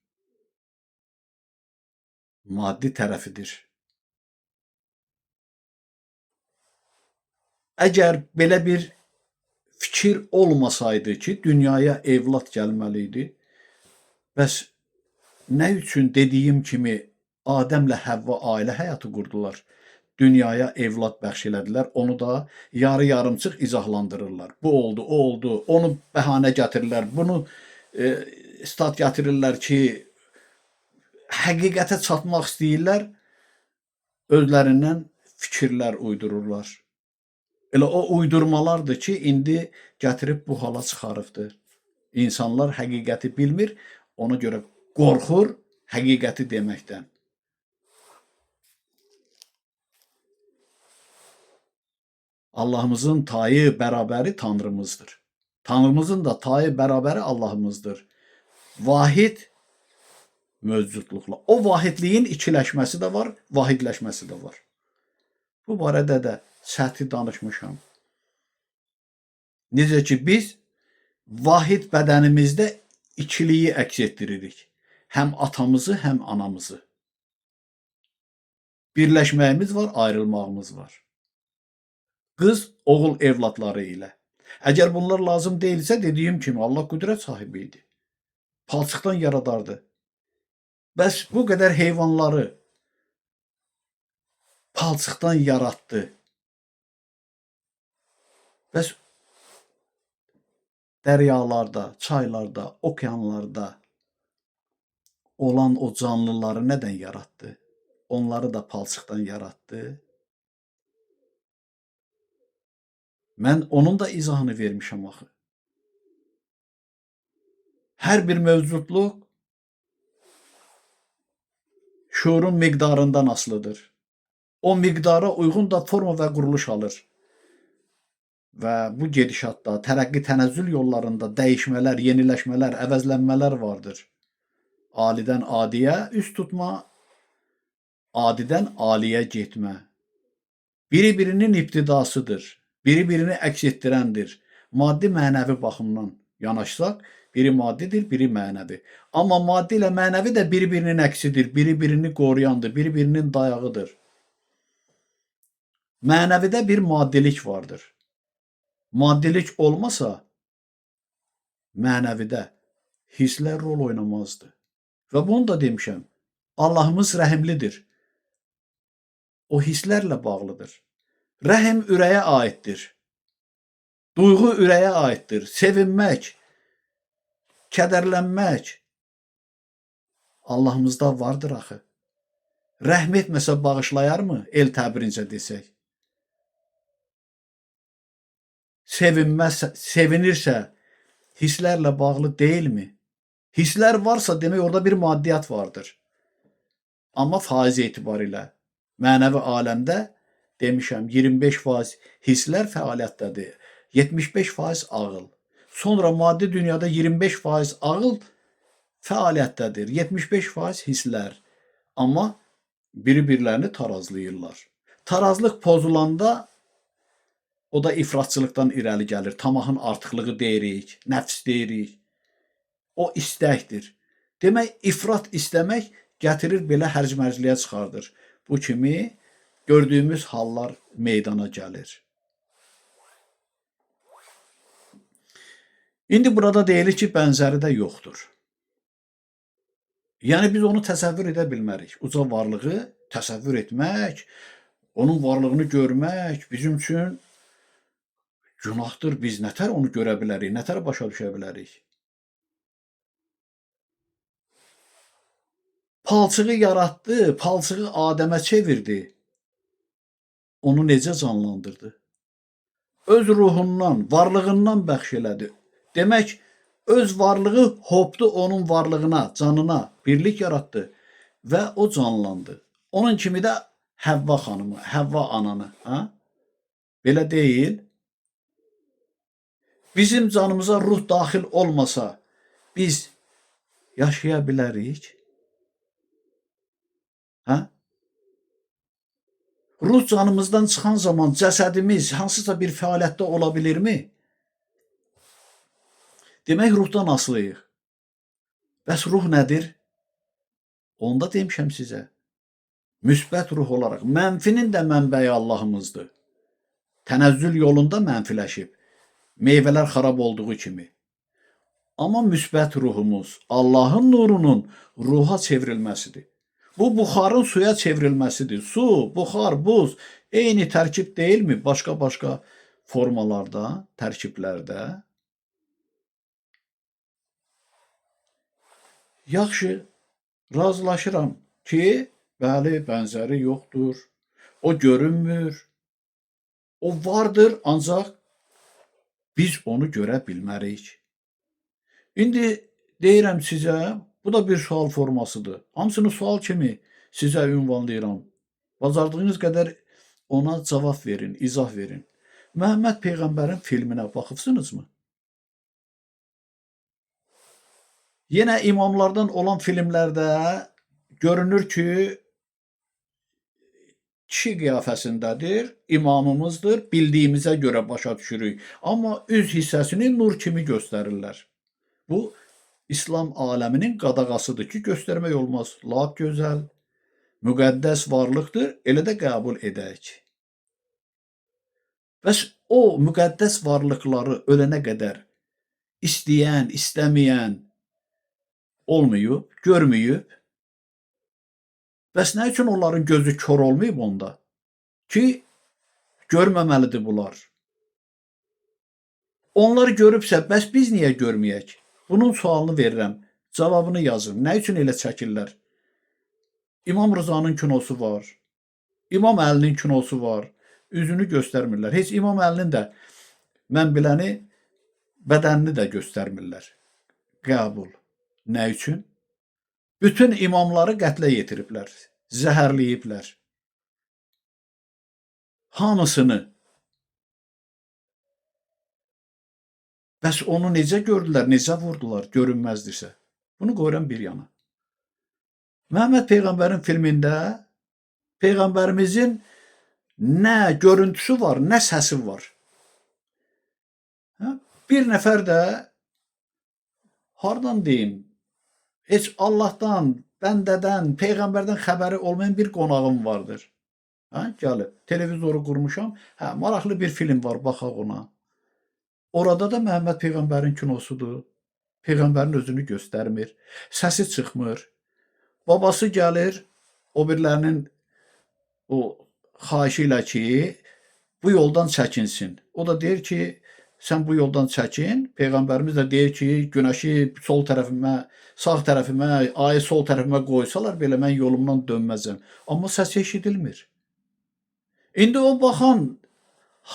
A: Maddi tərəfidir. Əgər belə bir fikir olmasaydı ki, dünyaya evlad gəlməli idi, bəs nə üçün dediyim kimi Adəmlə Həvva ailə həyatı qurdular? Dünyaya evlad bəxş elədilər, onu da yarı-yarımçıq izahlandırırlar. Bu oldu, o oldu, onu bəhanə gətirirlər, bunu stat gətirirlər ki, həqiqətə çatmaq istəyirlər, özlərindən fikirlər uydururlar. Elə o uydurmalardır ki, indi gətirib bu hala çıxarıbdır. İnsanlar həqiqəti bilmir, ona görə qorxur həqiqəti deməkdən. Allahımızın tayı bərabəri Tanrımızdır. Tanrımızın da tayı bərabəri Allahımızdır. Vahid mövcudluqla. O vahidliyin ikiləşməsi də var, vahidləşməsi də var. Bu barədə də səthi danışmışam. Necə ki, biz vahid bədənimizdə ikiliyi əks etdiririk. Həm atamızı, həm anamızı. Birləşməyimiz var, ayrılmağımız var. Qız, oğul evladları ilə. Əgər bunlar lazım deyilsə, dediyim kimi, Allah qüdrət sahibi idi. Palçıqdan yaradardı. Bəs bu qədər heyvanları palçıqdan yaratdı. Bəs dəryalarda, çaylarda, okeanlarda olan o canlıları nədən yaratdı? Onları da palçıqdan yaratdı. Mən onun da izahını vermişəm axı. Hər bir mövcudluq şuurun miqdarından asılıdır. O miqdara uyğun da forma və quruluş alır. Və bu gedişatda, tərəqqi tənəzzül yollarında dəyişmələr, yeniləşmələr, əvəzlənmələr vardır. Alidən adiyə üst tutma, adidən aliyə getmə. Biri-birinin ibtidasıdır. Biri-birini əks etdirəndir. Maddi mənəvi baxımdan yanaşsaq, biri maddidir, biri mənəvi. Amma maddi ilə mənəvi də biri-birinin əksidir, biri-birini qoruyandır, biri-birinin dayağıdır. Mənəvidə bir maddilik vardır. Maddilik olmasa, mənəvidə hisslər rol oynamazdı. Və bunu da demişəm, Allahımız rəhimlidir. O hisslərlə bağlıdır. Rəhim ürəyə aiddir. Duyğu ürəyə aiddir. Sevinmək, kədərlənmək Allahımızda vardır axı. Rəhm etməsə bağışlayarmı? El təbirincə desək. Sevinirsə hisslərlə bağlı deyilmi? Hisslər varsa demək orada bir maddiyyat vardır. Amma faiz etibarilə mənəvi aləmdə demişəm 25% hisslər fəaliyyətdədir. 75% ağıl. Sonra maddi dünyada 25% ağıl fəaliyyətdədir. 75% hisslər. Amma biri-birlərini tarazlayırlar. Tarazlıq pozulanda o da ifratçılıqdan irəli gəlir. Tamahın artıqlığı deyirik, nəfs deyirik. O istəkdir. Demək, ifrat istəmək gətirir belə hərc-mərcliyə çıxardır. Bu kimi gördüyümüz hallar meydana gəlir. İndi burada deyilir ki, bənzəri də yoxdur. Yəni, biz onu təsəvvür edə bilmərik. Uca varlığı təsəvvür etmək, onun varlığını görmək bizim üçün günahdır. Biz nətər onu görə bilərik, nətər başa düşə bilərik? Palçığı yaratdı, palçığı Adəmə çevirdi. Onu necə canlandırdı? öz ruhundan, varlığından bəxş elədi. Demək, öz varlığı hopdu onun varlığına, canına, birlik yaratdı və o canlandı. Onun kimi də Həvva xanımı, Həvva ananı, ha? Belə deyil. Bizim canımıza ruh daxil olmasa biz yaşaya bilərik? Hə? Ruh canımızdan çıxan zaman cəsədimiz hansısa bir fəaliyyətdə ola bilirmi? Demək, ruhdan asılıyıq. Bəs ruh nədir? Onu da demişəm sizə. Müsbət ruh olaraq. Mənfinin də mənbəyi Allahımızdır. Tənəzzül yolunda mənfiləşib. Meyvələr xarab olduğu kimi. Amma müsbət ruhumuz Allahın nurunun ruha çevrilməsidir. Bu buxarın suya çevrilməsidir. Su, buxar, buz eyni tərkib deyilmi? Başqa-başqa formalarda, tərkiblərdə. Yaxşı, razılaşıram ki, bəli, bənzəri yoxdur. O görünmür. O vardır, ancaq biz onu görə bilmərik. İndi deyirəm sizə, bu da bir sual formasıdır. Hamısını sual kimi sizə ünvanlayıram. Bacardığınız qədər ona cavab verin, izah verin. Məhəmməd Peyğəmbərin filminə baxıbsınızmı? Yenə imamlardan olan filmlərdə görünür ki, kişi qiyafəsindədir, imamımızdır, bildiyimizə görə başa düşürük. Amma üz hissəsini nur kimi göstərirlər. Bu, İslam aləminin qadağasıdır ki, göstərmək olmaz. Lap gözəl, müqəddəs varlıqdır, elə də qəbul edək. Bəs o müqəddəs varlıqları ölənə qədər istəyən, istəməyən olmayıb, görməyib. Bəs nə üçün onların gözü kör olmayıb onda? Ki, görməməlidir bunlar. Onlar görübsə, bəs biz niyə görməyək? Bunun sualını verirəm, cavabını yazın. Nə üçün elə çəkirlər? İmam Rızanın kinosu var, İmam Əlinin kinosu var, üzünü göstərmirlər. Heç İmam Əlinin də, mən biləni, bədənini də göstərmirlər. Qəbul. Nə üçün? Bütün imamları qətlə yetiriblər, zəhərləyiblər. Hamısını. Bəs onu necə gördülər, necə vurdular, görünməzdirsə? Bunu qoyuram bir yana. Məhəmməd Peyğəmbərin filmində Peyğəmbərimizin nə görüntüsü var, nə səsi var. Bir nəfər də, hardan deyim, heç Allahdan, bəndədən, Peyğəmbərdən xəbəri olmayan bir qonağım vardır. Gəlib, televizoru qurmuşam, maraqlı bir film var, baxaq ona. Orada da Məhəmməd Peyğəmbərin kinosudur. Peyğəmbərin özünü göstərmir, səsi çıxmır. Babası gəlir, o birilərinin o xahişi ilə ki, bu yoldan çəkinsin. O da deyir ki, sən bu yoldan çəkin. Peyğəmbərimiz də deyir ki, günəşi sol tərəfimə, sağ tərəfimə, ayı sol tərəfimə qoysalar belə mən yolumdan dönməzəm. Amma səs eşidilmir. İndi o baxan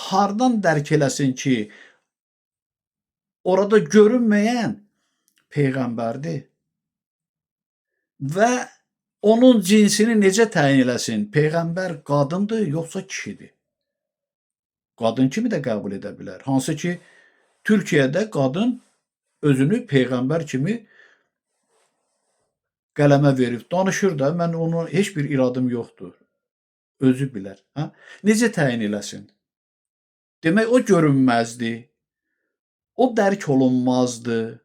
A: hardan dərk eləsin ki, orada görünməyən Peyğəmbərdir və onun cinsini necə təyin eləsin? Peyğəmbər qadındır, yoxsa kişidir? Qadın kimi də qəbul edə bilər. Hansı ki, Türkiyədə qadın özünü Peyğəmbər kimi qələmə verib, danışır da, mən onu heç bir iradım yoxdur. Özü bilər. Necə təyin eləsin? Demək, o görünməzdir. O dərk olunmazdır.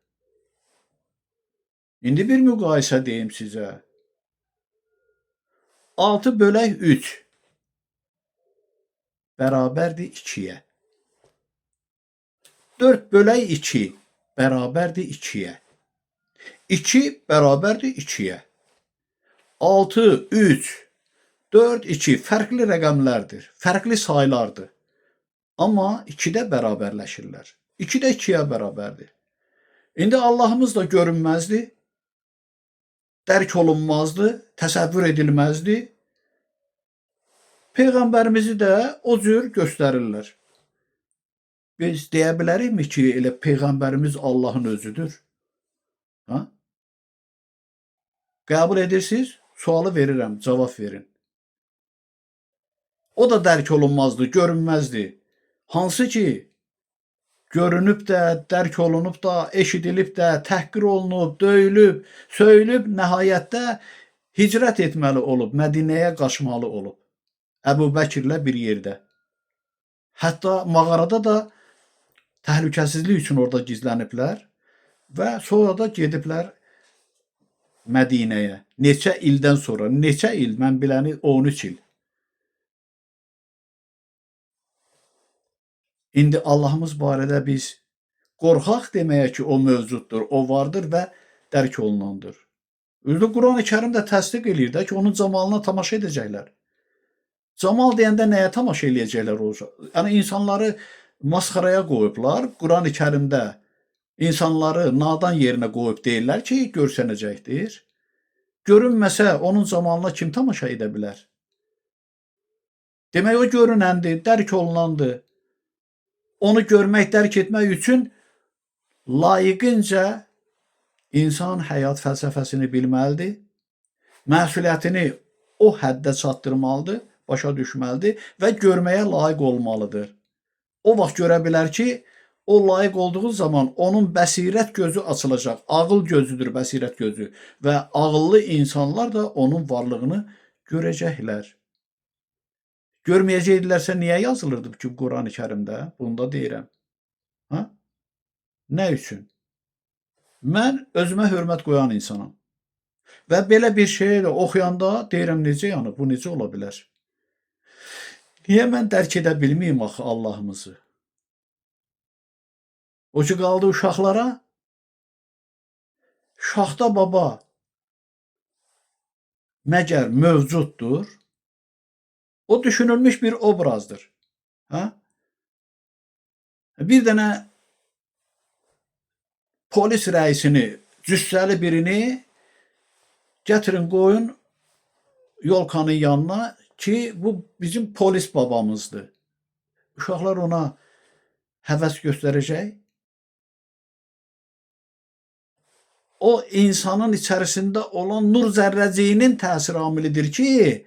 A: İndi bir müqayisə deyim sizə. 6 bölək 3 bərabərdir 2-yə. 4 bölək 2 bərabərdir 2-yə. 2 bərabərdir 2-yə. 6, 3, 4, 2 fərqli rəqəmlərdir, fərqli saylardır. Amma 2-də bərabərləşirlər. 2 də 2-yə bərabərdir. İndi Allahımız da görünməzdir, dərk olunmazdır, təsəvvür edilməzdir. Peyğəmbərimizi də o cür göstərirlər. Biz deyə bilərikmi ki, elə peyğəmbərimiz Allahın özüdür? Ha? Qəbul edirsiniz? Sualı verirəm, cavab verin. O da dərk olunmazdı, görünməzdi. Hansı ki, görünüb də, dərk olunub da, eşidilib də, təhqir olunub, döyülüb, söyülüb, nəhayətdə hicrət etməli olub, Mədinəyə qaçmalı olub. Əbu Bəkirlə bir yerdə. Hətta mağarada da təhlükəsizlik üçün orada gizləniblər və sonra da gediblər Mədinəyə. Neçə ildən sonra, neçə il, mən biləni 13 il. İndi Allahımız barədə biz qorxaq deməyə ki, o mövcuddur, o vardır və dərk olunandır. Özü Quran-ı Kərim də təsdiq eləyir də ki, onun camalına tamaşa edəcəklər. Camal deyəndə nəyə tamaşa eləyəcəklər o? Yəni insanları masxaraya qoyublar. Quran-ı Kərimdə insanları nadan yerinə qoyub deyirlər ki, görsənəcəkdir. Görünməsə onun camalına kim tamaşa edə bilər? Demək o görünəndir, dərk olunandır. Onu görmək, dərk etmək üçün layiqincə insan həyat fəlsəfəsini bilməlidir. Məsuliyyətini o həddə çatdırmalıdır, başa düşməlidir və görməyə layiq olmalıdır. O vaxt görə bilər ki, o layiq olduğu zaman onun bəsirət gözü açılacaq. Ağıl gözüdür bəsirət gözü və ağıllı insanlar da onun varlığını görəcəklər. Görməyəcəkdilərsə niyə yazılırdı ki, Quran-ı Kərimdə? Bunu da deyirəm. Ha? Nə üçün? Mən özümə hörmət qoyan insanam. Və belə bir şeyi də oxuyanda deyirəm, necə yəni, bu necə ola bilər? Niyə mən dərk edə bilməyim axı Allahımızı? O ki, qaldı uşaqlara, Şaxta baba məgər mövcuddur? O düşünülmüş bir obrazdır. Ha? Bir dənə polis rəisini, cüssəli birini gətirin, qoyun yolkanın yanına ki, bu bizim polis babamızdır. Uşaqlar ona həvəs göstərəcək. O insanın içərisində olan nur zərrəciyinin təsir amilidir ki,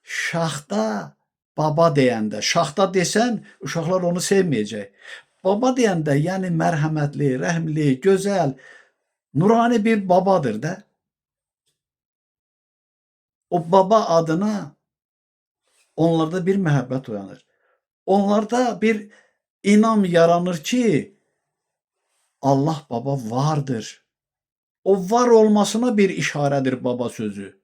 A: Şaxta baba deyəndə, Şaxta desən, uşaqlar onu sevməyəcək. Baba deyəndə, yəni mərhəmətli, rəhmli, gözəl, nurani bir babadır da. O baba adına onlarda bir məhəbbət oyanır. Onlarda bir inam yaranır ki, Allah baba vardır. O var olmasına bir işarədir baba sözü.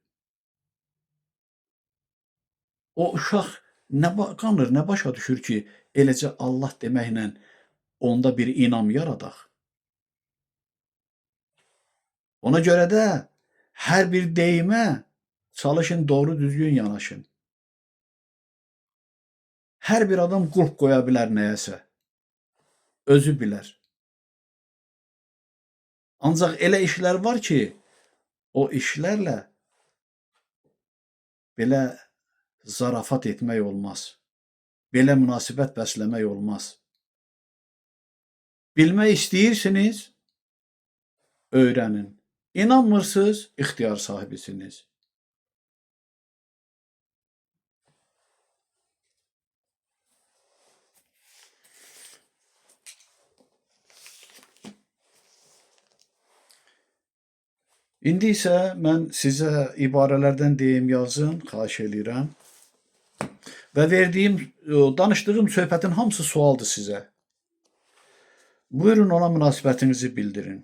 A: O uşaq nə qanır, nə başa düşür ki, eləcə Allah deməklə onda bir inam yaradaq. Ona görə də hər bir deyimə çalışın, doğru düzgün yanaşın. Hər bir adam qulp qoya bilər nəyəsə. Özü bilər. Ancaq elə işlər var ki, o işlərlə belə zarafat etmək olmaz. Belə münasibət bəsləmək olmaz. Bilmək istəyirsiniz, öyrənin. İnanmırsınız, ixtiyar sahibisiniz. İndi isə mən sizə ibarələrdən deyim, yazın, xahiş edirəm. Və danışdığım söhbətin hamısı sualdır sizə. Buyurun ona münasibətinizi bildirin.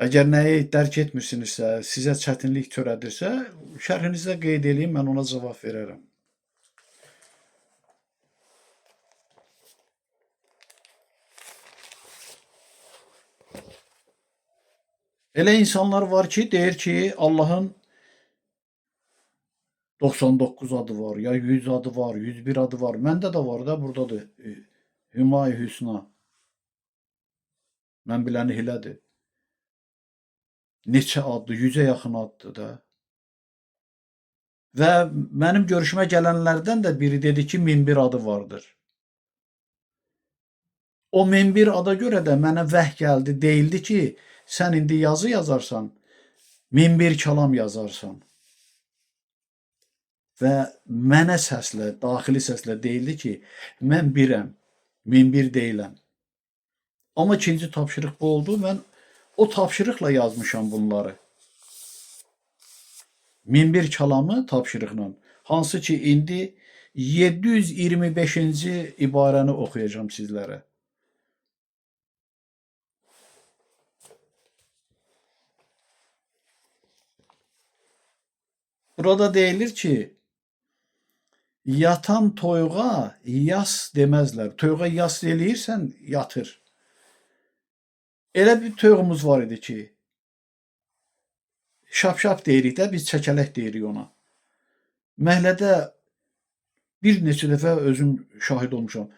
A: Əgər nəyi dərk etmirsinizsə, sizə çətinlik törədirsə, şərhinizdə qeyd edin, mən ona cavab verərəm. Elə insanlar var ki, deyir ki, Allahın 99 adı var, ya 100 adı var, 101 adı var. Məndə də var da, buradadır. Hümay Hüsna. Mən biləni hilədir. Neçə addır, 100-ə yaxın addır da. Və mənim görüşümə gələnlərdən də biri dedi ki, 1001 adı vardır. O 1001 ada görə də mənə vəhy gəldi, deyildi ki, sən indi yazı yazarsan, 1001 kəlam yazarsan. Və mənə səslə, daxili səslə deyildi ki, mən birəm, 1001 deyiləm. Amma ikinci tapşırıq bu oldu, mən o tapşırıqla yazmışam bunları. 1001 kəlamı tapşırıqla, hansı ki, indi 725-ci ibarəni oxuyacağam sizlərə. Burada deyilir ki, yatan toyuğa yas deməzlər. Toyuğa yas eləyirsən, yatır. Elə bir toyuğumuz var idi ki, şap-şap deyirik də, biz çəkələk deyirik ona. Məhəllədə bir neçə dəfə özüm şahid olmuşam.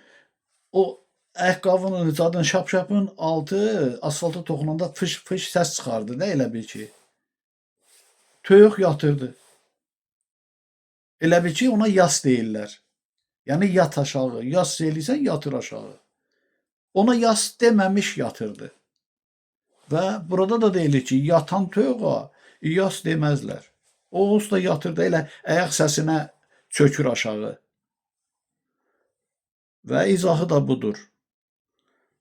A: O ayaqqabının, zadın, şap-şapın altı asfalta toxunanda fış-fış səs çıxardı da, elə bil ki. Toyuq yatırdı. Elə bil ki, ona yas deyirlər. Yəni yat aşağı, yas eləyirsən, yatır aşağı. Ona yas deməmiş yatırdı. Və burada da deyilir ki, yatan toyuğa yas deməzlər. O onsuz da yatırdı, elə ayaq səsinə çökür aşağı. Və izahı da budur.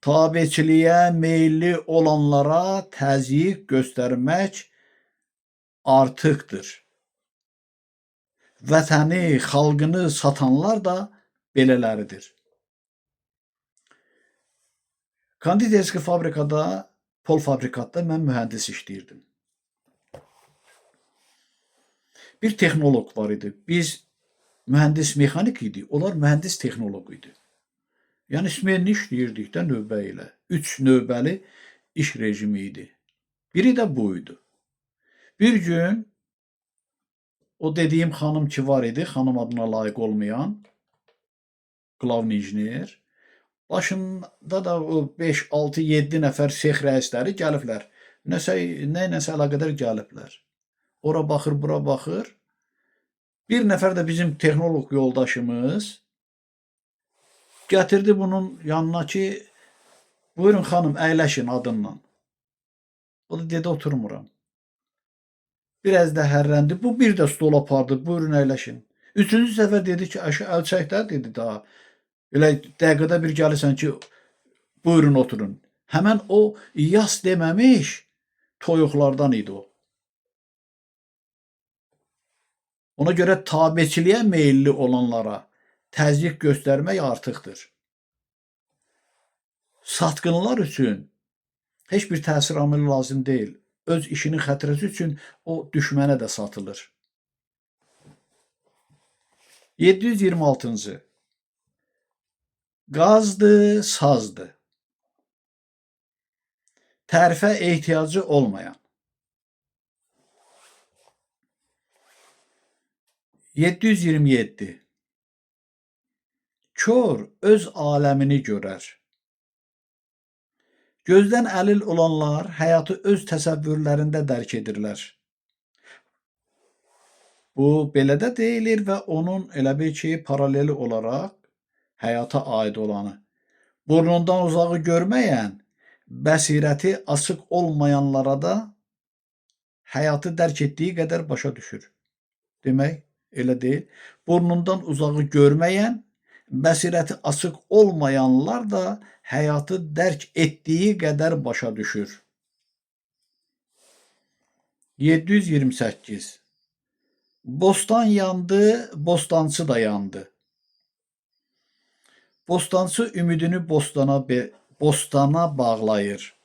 A: Tabeçiliyə meyilli olanlara təzyiq göstərmək artıqdır. Vətəni, xalqını satanlar da belələridir. Konditerski fabrikada, pol fabrikatda mən mühəndis işləyirdim. Bir texnoloq var idi. Biz mühəndis mexanik idi, onlar mühəndis texnoloq idi. Yəni smenli işləyirdik də növbə ilə. 3 növbəli iş rejimi idi. Biri də bu idi. Bir gün o dediyim xanım ki var idi, xanım adına layiq olmayan, qlavni injiner. Başında da o 5, 6, 7 nəfər sex rəisləri gəliblər. Nəsə əlaqədar gəliblər. Ora baxır, bura baxır. Bir nəfər də bizim texnoloq yoldaşımız gətirdi bunun yanına ki, buyurun xanım, əyləşin adınla. O da dedi, oturmuram. Biraz da hərləndi. Bu bir də stol apardı, buyurun əyləşin. Üçüncü səfər dedi ki, əl çək də, dedi daha. Elə dəqiqədə bir gəlirsən ki, buyurun oturun. Həmən o yas deməmiş toyuqlardan idi o. Ona görə tabeçiliyə meyilli olanlara təzyiq göstərmək artıqdır. Satqınlar üçün heç bir təsir amili lazım deyil. Öz işinin xətrəsi üçün o düşmənə də satılır. 726-cı. Qazdır, sazdır. Tərifə ehtiyacı olmayan. 727. Kör öz aləmini görər. Gözdən əlil olanlar həyatı öz təsəvvürlərində dərk edirlər. Bu, belə də deyilir və onun elə bil ki, paraleli olaraq həyata aid olanı. Burnundan uzağı görməyən, bəsirəti açıq olmayanlara da həyatı dərk etdiyi qədər başa düşür. Demək, elə deyil. Burnundan uzağı görməyən, bəsirəti açıq olmayanlar da həyatı dərk etdiyi qədər başa düşür. 728. Bostan yandı, bostançı da yandı. Bostançı ümidini bostana bağlayır.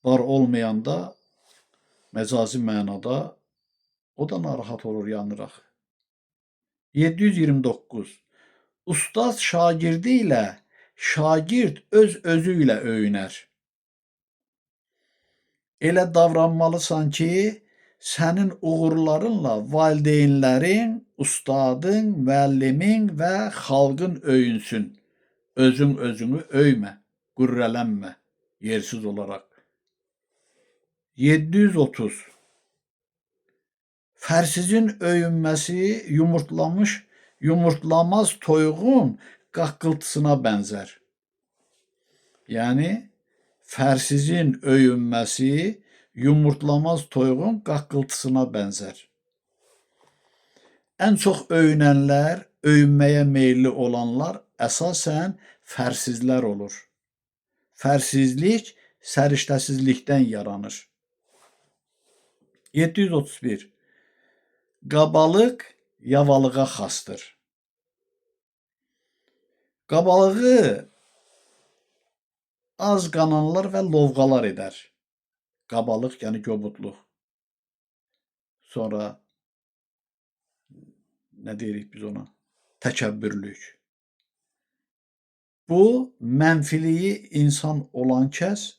A: Var olmayanda, məcazi mənada o da narahat olur, yanıraq. 729. Ustad şagirdi ilə, şagird özü ilə öyünər. Elə davranmalısan ki, sənin uğurlarınla valideynlərin, ustadın, müəllimin və xalqın öyünsün. Özün özünü öymə, qürrələnmə yersiz olaraq. 730. Fərsizin öyünməsi yumurtlamaz toyuğun qaqqıltısına bənzər. Yəni fərsizin öyünməsi yumurtlamaz toyuğun qaqqıltısına bənzər. Ən çox öyünənlər, öyünməyə meyilli olanlar əsasən fərsizlər olur. Fərsizlik səriştəsizlikdən yaranır. 731. Qabalıq yavalığa xasdır. Qabalığı az qananlar və lovğalar edər. Qabalıq, yəni kobudluq. Sonra nə deyirik biz ona? Təkəbbürlük. Bu, mənfiliyi insan olan kəs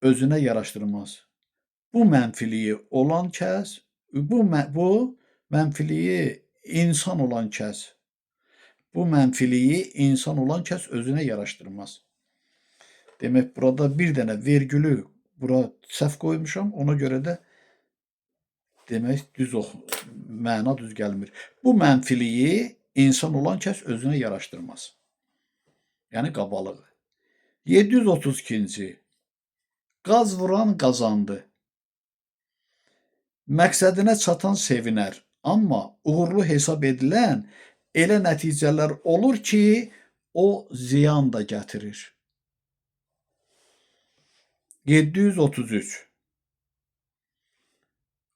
A: özünə yaraşdırmaz. Bu mənfiliyi olan kəs, bu mənfiliyi insan olan kəs, özünə yaraşdırmaz. Demək, burada bir dənə vergülü bura səhv qoymuşam, ona görə də demək, məna düz gəlmir. Bu mənfiliyi insan olan kəs özünə yaraşdırmaz. Yəni qabalığı. 732-ci. Qaz vuran qazandı. Məqsədinə çatan sevinər, amma uğurlu hesab edilən elə nəticələr olur ki, o ziyan da gətirir. 733.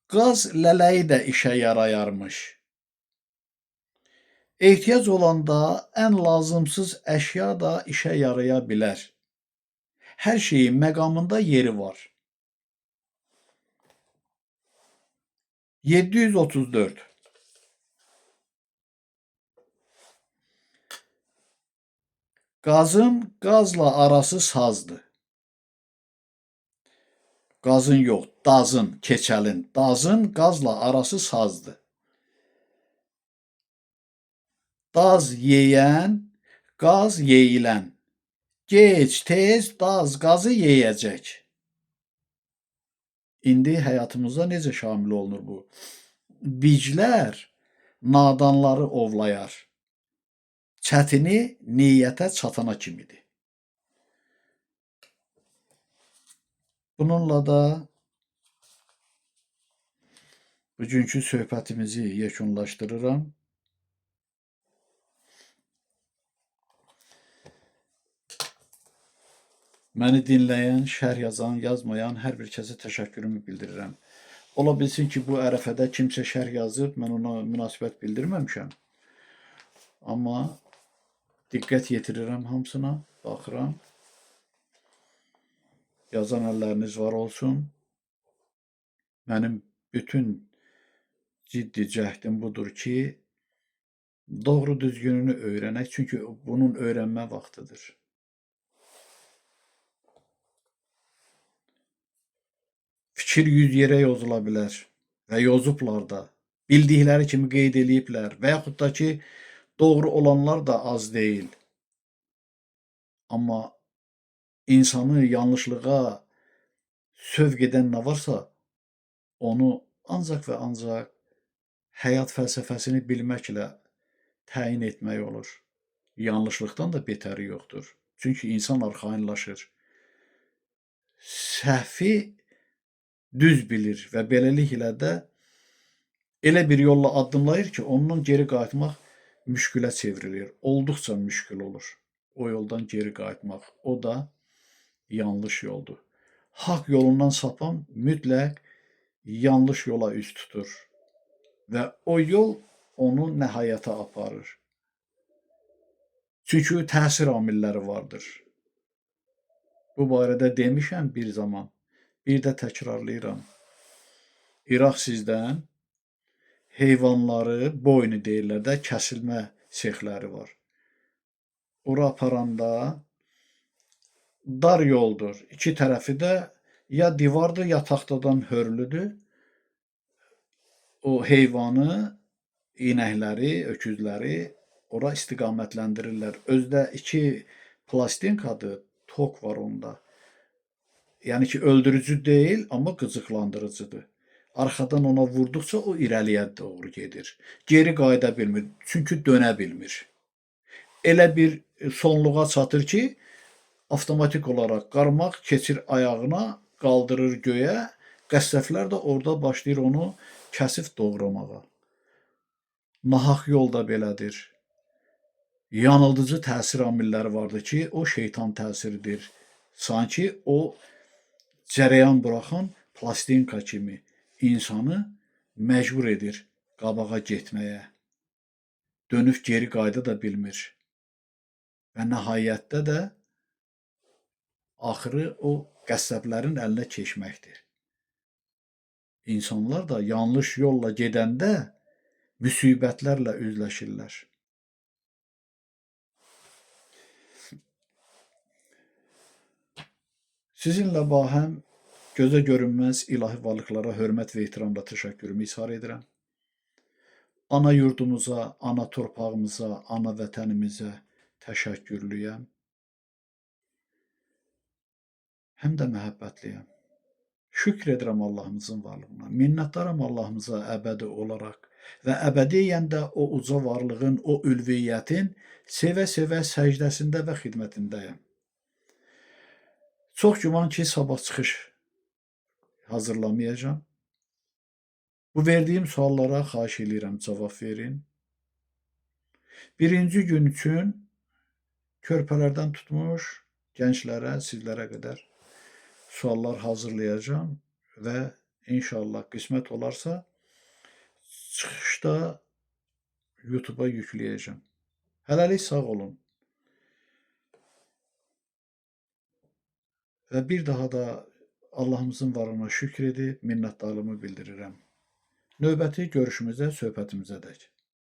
A: Qaz lələyi də işə yarayarmış. Ehtiyac olanda ən lazımsız əşya da işə yaraya bilər. Hər şeyin məqamında yeri var. 734. Qazın qazla arası sazdır. Qazın yox, dazın, keçəlin. Dazın qazla arası sazdır. Daz yeyən, qaz yeyilən. Gec, tez daz qazı yeyəcək. İndi həyatımızda necə şamil olunur bu? Biclər nadanları ovlayar. Çətini niyyətə çatana kimidir. Bununla da bugünkü söhbətimizi yekunlaşdırıram. Məni dinləyən, şərh yazan, yazmayan hər bir kəsə təşəkkürümü bildirirəm. Ola bilsin ki, bu ərəfədə kimsə şərh yazıb, mən ona münasibət bildirməmişəm. Amma diqqət yetirirəm hamısına, baxıram. Yazan əlləriniz var olsun. Mənim bütün ciddi cəhdim budur ki, doğru düzgününü öyrənək, çünki bunun öyrənmə vaxtıdır. Fikir 100 yerə yozula bilər və yozublar da. Bildikləri kimi qeyd eləyiblər və yaxud da ki, doğru olanlar da az deyil. Amma insanı yanlışlığa sövq edən nə varsa, onu ancaq və ancaq həyat fəlsəfəsini bilməklə təyin etmək olur. Yanlışlıqdan da betəri yoxdur. Çünki insan arxayınlaşır. Səhvi düz bilir və beləliklə də elə bir yolla addımlayır ki, ondan geri qayıtmaq müşkülə çevrilir. Olduqca müşkül olur o yoldan geri qayıtmaq. O da yanlış yoldur. Haqq yolundan sapan mütləq yanlış yola üz tutur və o yol onu nəhayətə aparır. Çünki təsir amilləri vardır. Bu barədə demişəm bir zaman. Bir də təkrarlayıram. İraq sizdən heyvanları, boynu deyirlər də, kəsilmə sexləri var. Ora aparanda dar yoldur. İki tərəfi də ya divardır, ya taxtadan hörlüdür. O heyvanı, inəkləri, öküzləri ora istiqamətləndirirlər. Özdə 2 plastinkadır, tok var onda. Yəni ki, öldürücü deyil, amma qıcıqlandırıcıdır. Arxadan ona vurduqca o irəliyə doğru gedir. Geri qayıda bilmir, çünki dönə bilmir. Elə bir sonluğa çatır ki, avtomatik olaraq qarmaq keçir ayağına, qaldırır göyə, qəssəflər də orada başlayır onu kəsib doğramağa. Nahaq yol da belədir. Yanıldıcı təsir amilləri vardır ki, o şeytan təsiridir. Sanki o cərəyan buraxan plastinka kimi insanı məcbur edir qabağa getməyə. Dönüb geri qayıda da bilmir. Və nəhayətdə də axırı o qəssabların əlinə keçməkdir. İnsanlar da yanlış yolla gedəndə müsibətlərlə üzləşirlər. Sizinlə bahəm gözə görünməz ilahi varlıqlara hörmət və ehtiramla təşəkkürümü izhar edirəm. Ana yurdumuza, ana torpağımıza, ana vətənimizə təşəkkürlüyəm. Həm də məhəbbətliyəm. Şükr edirəm Allahımızın varlığına, minnətdaram Allahımıza əbədi olaraq və əbədiyyən də o uca varlığın, o ülviyyətin sevə-sevə səcdəsində və xidmətindəyəm. Çox güman ki, sabah çıxış hazırlamayacağam. Bu verdiyim suallara xahiş edirəm, cavab verin. Birinci gün üçün körpələrdən tutmuş gənclərə, sizlərə qədər suallar hazırlayacağam və inşallah qismət olarsa çıxışda YouTube-a yükləyəcəm. Hələlik sağ olun. Və bir daha da Allahımızın varlığına şükr edib minnətdarlığımı bildirirəm. Növbəti görüşümüzə, söhbətimizədək.